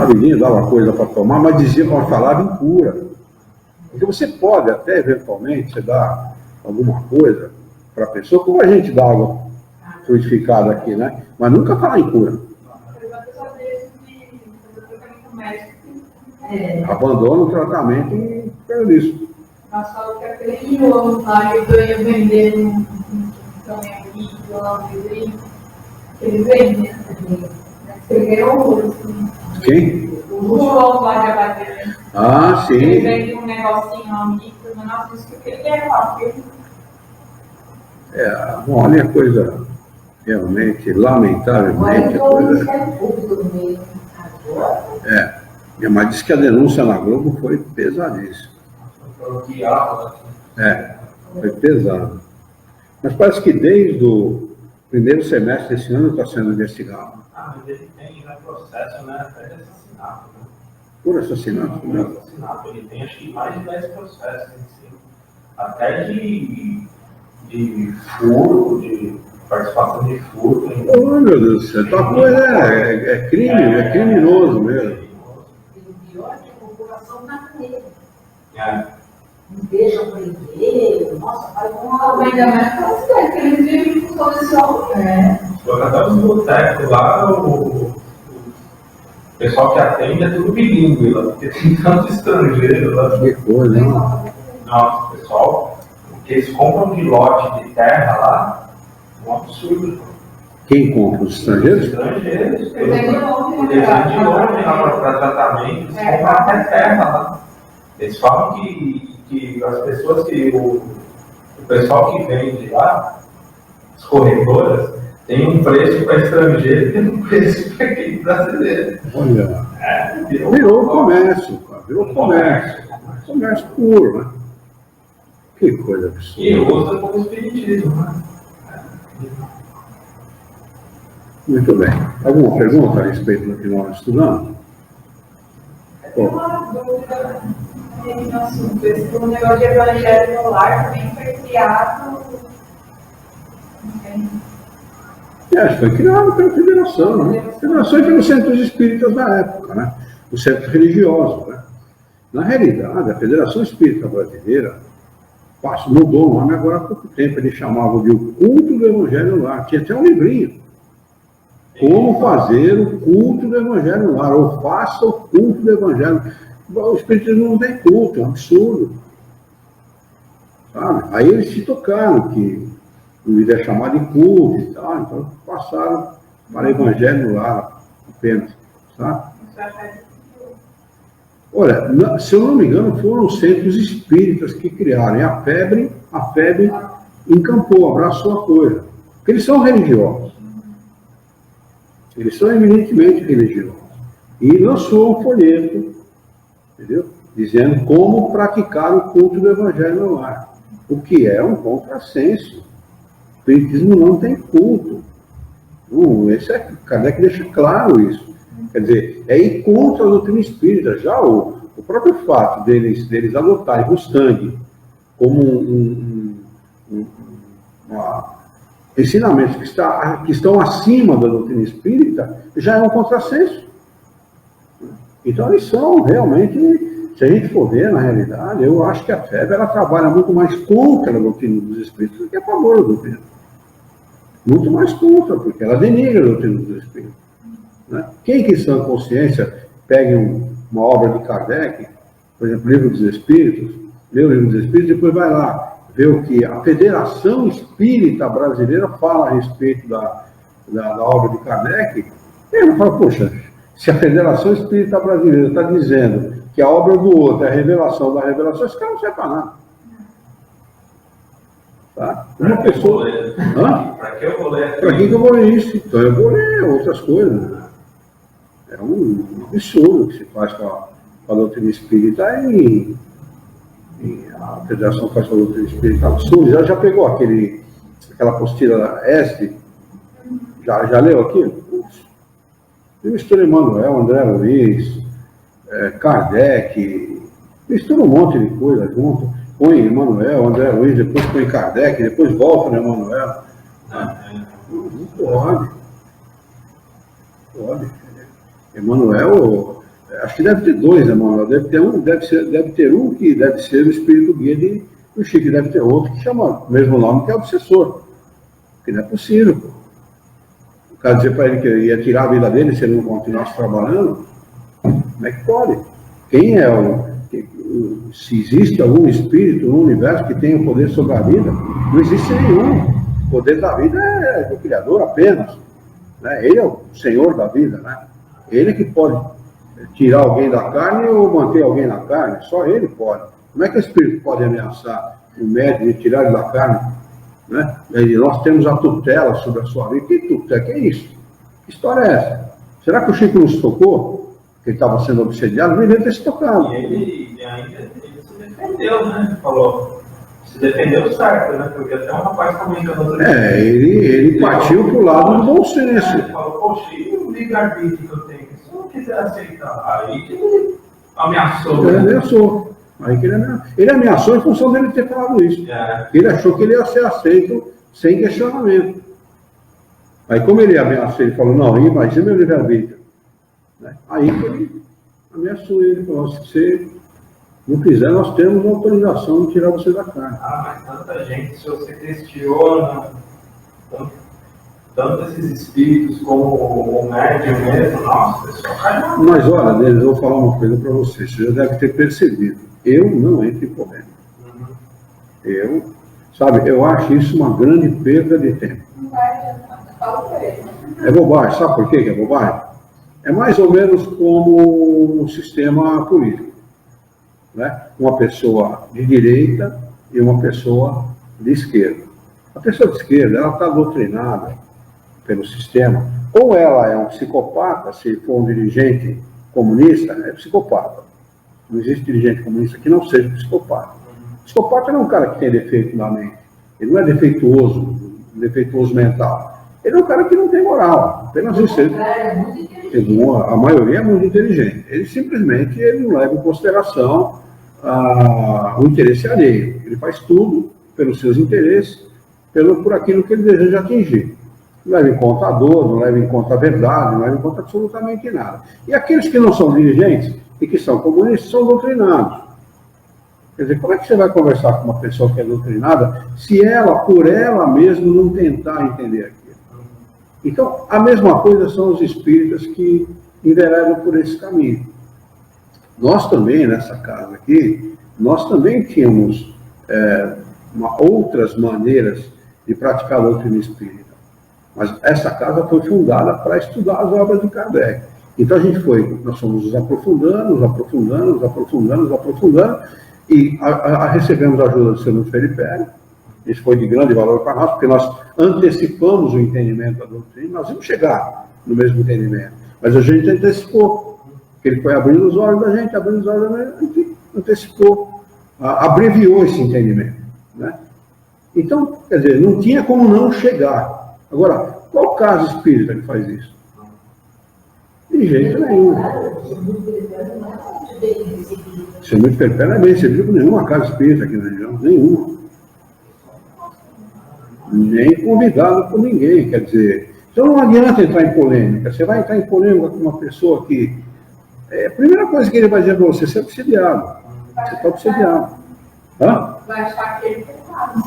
Ninguém dava coisa para tomar, mas dizia para falar em cura. Porque você pode até, eventualmente, você dar alguma coisa para a pessoa, como a gente dá água fluidificada aqui, né? Mas nunca falar em cura. Abandona o tratamento e fica nisso. Mas fala que aquele voluntário ganha vendendo também aqui, ele vende. Ele ganhou quem? O João lá de Abadia. Ah, sim. Ele vende um negocinho amigo, mas não disse que ele quer falar. Olha a coisa realmente, lamentavelmente. Mas diz que a denúncia na Globo foi pesadíssima. Foi pesado. Mas parece que desde o primeiro semestre desse ano está sendo investigado. Mas ele tem já processo, né? Até de assassinato. Né? Por assassinato? Por assassinato. Ele tem acho que mais de 10 processos em si. Até de furto, de participação de furto. Oh, meu Deus do céu, essa coisa é crime, é criminoso mesmo. O pior é que a população está com ele. Não deixam prender, nossa, faz uma Ainda mais para você, que eles vivem com solução. Até os botecos lá, o pessoal que atende é tudo bilíngue lá, porque tem tanto estrangeiro lá. Que coisa, hein? Nossa, pessoal, o que eles compram de lote de terra lá, é um absurdo. Quem compra? Os estrangeiros? Os estrangeiros, eles vêm de longe lá para tratamento, eles compram até terra lá. Eles falam que as pessoas o pessoal que vende lá, as corretoras, tem um preço para estrangeiro e tem um preço para aquele brasileiro. Olha. Virou comércio, cara. Virou comércio. Comércio puro, né? Que coisa absurda. E usa como espiritismo, né? Muito bem. Alguma pergunta a respeito do que nós estudamos? Tem uma dúvida no assunto. Esse negócio de evangelho no lar também foi criado. Foi criado pela Federação, né? A Federação e pelos centros espíritas da época, né? Os centros religiosos, né? Na realidade, a Federação Espírita Brasileira mudou o nome agora há pouco tempo. Eles chamavam de o culto do Evangelho no lar. Tinha até um livrinho. Como fazer o culto do Evangelho no lar, ou faça o culto do Evangelho. O Espiritismo não tem culto, é um absurdo. Sabe? Aí eles se tocaram que não devia chamar de culto e tal, então passaram para o Evangelho no lar apenas. Sabe? Olha, se eu não me engano, foram os centros espíritas que criaram. E a FEB encampou, abraçou a coisa. Porque eles são religiosos. Eles são eminentemente religiosos. E lançou um folheto, entendeu? Dizendo como praticar o culto do Evangelho no lar. O que é um contrassenso. O espiritismo não tem culto. Kardec deixa claro isso. Quer dizer, é ir contra a doutrina espírita. Já o próprio fato deles adotarem Mustang como ensinamentos que estão acima da doutrina espírita, já é um contrassenso. Então, eles são realmente, se a gente for ver na realidade, eu acho que a FEB ela trabalha muito mais contra a doutrina dos espíritos do que a favor da doutrina. Muito mais contra, porque ela denigra a doutrina dos espíritos. Né? Quem que em sã consciência pegue uma obra de Kardec, por exemplo, Livro dos Espíritos, lê o Livro dos Espíritos e depois vai lá ver o que a Federação Espírita Brasileira fala a respeito da obra de Kardec, ele fala, poxa, se a Federação Espírita Brasileira está dizendo que a obra do outro é a revelação da revelação, esse cara não serve para nada. Tá? Uma pessoa... Para que eu vou ler? Para que eu vou ler isso? Então eu vou ler outras coisas. É um absurdo que se faz com a doutrina espírita e a Federação faz com a doutrina espírita absurda. Já pegou aquela apostila da ESP? Já leu aquilo? Mistura Emmanuel, André Luiz, Kardec, mistura um monte de coisa junto. Põe Emmanuel, André Luiz, depois põe Kardec, depois volta no Emmanuel. Não pode. Pode. Emmanuel, acho que deve ter dois, Emmanuel. Deve ter um que deve ser o espírito guia do Chico, deve ter outro que chama o mesmo nome, que é obsessor. Porque não é possível. O cara dizer para ele que ia tirar a vida dele se ele não continuasse trabalhando, como é que pode? Quem é se existe algum espírito no universo que tenha o poder sobre a vida, não existe nenhum. O poder da vida é do Criador apenas. Né? Ele é o Senhor da vida, né? Ele que pode tirar alguém da carne ou manter alguém na carne, só ele pode. Como é que o espírito pode ameaçar o médico e tirar ele da carne? Né? E nós temos a tutela sobre a sua vida. Que tutela? Que é isso? Que história é essa? Será que o Chico não se tocou? Que ele estava sendo obsediado? Não devia ter se tocado. E ele ainda se defendeu, né? Falou. Se defendeu certo, né? Porque até um rapaz comentou. Ele partiu para o lado do bom senso. Ele falou, poxa, e o livre-arbítrio que eu tenho? Se eu não quiser aceitar, aí que ele ameaçou. Ele ameaçou. Ele ameaçou em função dele ter falado isso. Ele achou que ele ia ser aceito sem questionamento. Aí, como ele ameaçou, ele falou, não, imagina meu livre-arbítrio. Aí ele ameaçou ele, falou, se você não quiser, nós temos autorização de tirar você da carne. Mas tanta gente, se você questiona, tanto esses espíritos como o médium mesmo, nossa, pessoal cai mal. Mas olha, eu vou falar uma coisa para você, você já deve ter percebido. Eu não entro em polêmica. Eu acho isso uma grande perda de tempo. É bobagem, sabe por que é bobagem? É mais ou menos como um sistema político. Né? Uma pessoa de direita e uma pessoa de esquerda. A pessoa de esquerda, ela está doutrinada pelo sistema. Ou ela é um psicopata, se for um dirigente comunista é psicopata. Não existe dirigente comunista que não seja psicopata. Psicopata não é um cara que tem defeito na mente. Ele não é defeituoso mental. Ele é um cara que não tem moral. Apenas isso. A maioria é muito inteligente. Ele simplesmente não leva em consideração o interesse alheio. Ele faz tudo pelos seus interesses, por aquilo que ele deseja atingir. Não leva em conta a dor, não leva em conta a verdade, não leva em conta absolutamente nada. E aqueles que não são dirigentes e que são comunistas são doutrinados. Quer dizer, como é que você vai conversar com uma pessoa que é doutrinada se ela, por ela mesma, não tentar entender aquilo? Então, a mesma coisa são os espíritas que enveredam por esse caminho. Nós também, nessa casa aqui, nós também tínhamos outras maneiras de praticar a doutrina espírita. Mas essa casa foi fundada para estudar as obras de Kardec. Então nós fomos nos aprofundando, e recebemos a ajuda do Senhor Felipe. Isso foi de grande valor para nós, porque nós antecipamos o entendimento da doutrina. Nós íamos chegar no mesmo entendimento, mas a gente antecipou, porque ele foi abrindo os olhos da gente, a gente antecipou, abreviou esse entendimento, né? Então, quer dizer, não tinha como não chegar. Agora, qual caso espírita que faz isso? De jeito nenhum. Ser muito perpétuo não é bem recebido por nenhuma casa espírita aqui na região, nenhuma. Nem convidado por ninguém, quer dizer. Então não adianta entrar em polêmica. Você vai entrar em polêmica com uma pessoa que... a primeira coisa que ele vai dizer para você é obsediado. Você está obsediado. Hã? Vai achar que ele tem nada.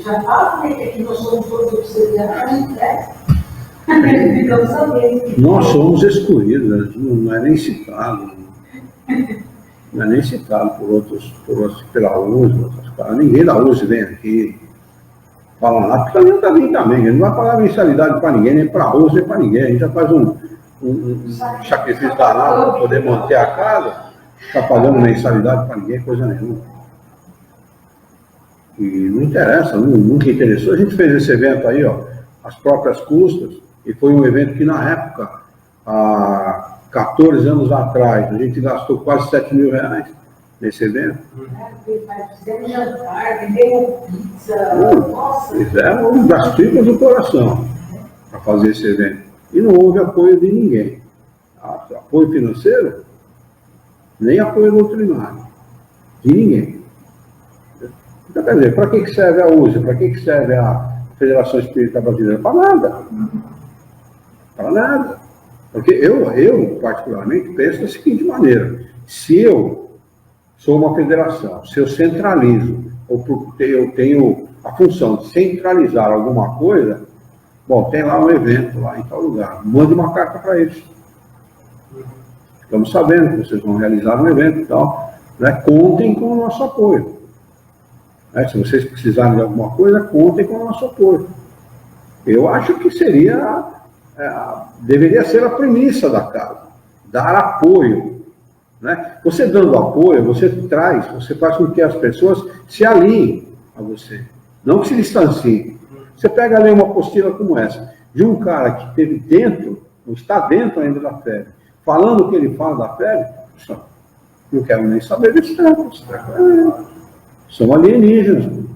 Já fala que nós somos todos obsediados, né? Ficamos sabendo. Nós somos excluídos, não é nem citado. Não é nem citado pela USE, outras caras. Ninguém da USE vem aqui, fala nada, porque não está vindo também. Ele não vai pagar mensalidade para ninguém, nem para a USE, nem para ninguém. A gente já faz um sacrifício danado para poder manter a casa, está pagando mensalidade para ninguém, coisa nenhuma. E não interessa, nunca interessou. A gente fez esse evento aí, às próprias custas, e foi um evento que, na época, há 14 anos atrás, a gente gastou quase 7 mil reais nesse evento. Fizemos jantar, vendemos pizza, nossa. Fizemos das tripas do coração para fazer esse evento. E não houve apoio de ninguém. Apoio financeiro, nem apoio doutrinário. De ninguém. Então, quer dizer, para que serve a USE? Para que serve a Federação Espírita Brasileira? Para nada. Para nada. Porque eu, particularmente, penso da seguinte maneira: se eu sou uma federação, se eu centralizo, ou eu tenho a função de centralizar alguma coisa, bom, tem lá um evento lá em tal lugar, mande uma carta para eles. Estamos sabendo que vocês vão realizar um evento e tal, né? Contem com o nosso apoio. Se vocês precisarem de alguma coisa, contem com o nosso apoio. Eu acho que deveria ser a premissa da casa, dar apoio. Né? Você dando apoio, você faz com que as pessoas se alinhem a você, não que se distanciem. Você pega ali uma apostila como essa, de um cara que esteve dentro, ou está dentro ainda da febre, falando o que ele fala da febre, não quero nem saber desse tempo. São alienígenas. Não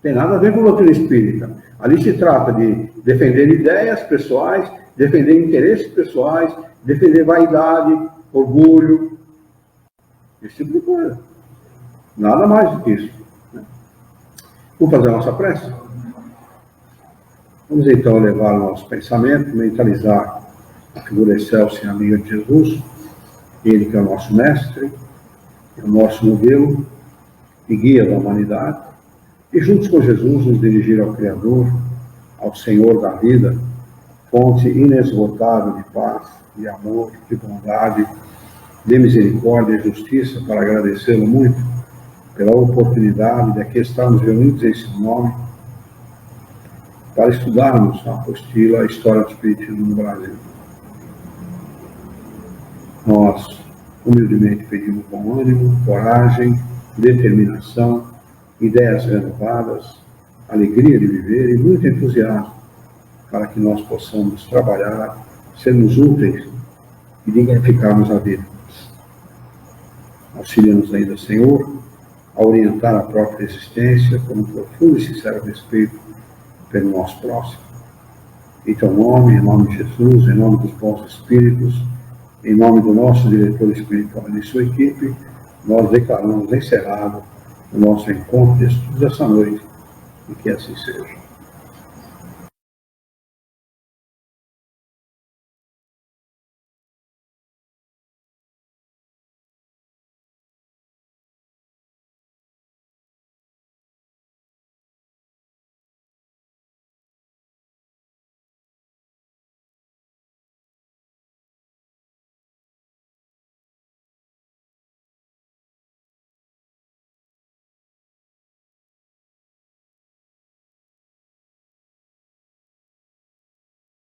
tem nada a ver com doutrina espírita. Ali se trata de defender ideias pessoais, defender interesses pessoais, defender vaidade, orgulho, esse tipo de coisa. Nada mais do que isso. Vamos fazer a nossa prece? Vamos então levar o nosso pensamento, mentalizar a figura excelsa e amiga de Jesus, ele que é o nosso mestre, é o nosso modelo e guia da humanidade, e juntos com Jesus nos dirigir ao Criador, ao Senhor da vida, fonte inesgotável de paz, de amor, de bondade, de misericórdia e justiça, para agradecê-lo muito pela oportunidade de aqui estarmos reunidos em seu nome, para estudarmos a apostila, a história do Espiritismo no Brasil. Nós humildemente pedimos bom ânimo, coragem, determinação, ideias renovadas, alegria de viver e muito entusiasmo para que nós possamos trabalhar, sermos úteis e dignificarmos a vida. Auxilia-nos ainda, Senhor, a orientar a própria existência com um profundo e sincero respeito pelo nosso próximo. Em teu nome, em nome de Jesus, em nome dos bons espíritos, em nome do nosso diretor espiritual e de sua equipe, nós declaramos encerrado o nosso encontro de estudos dessa noite, e que assim seja.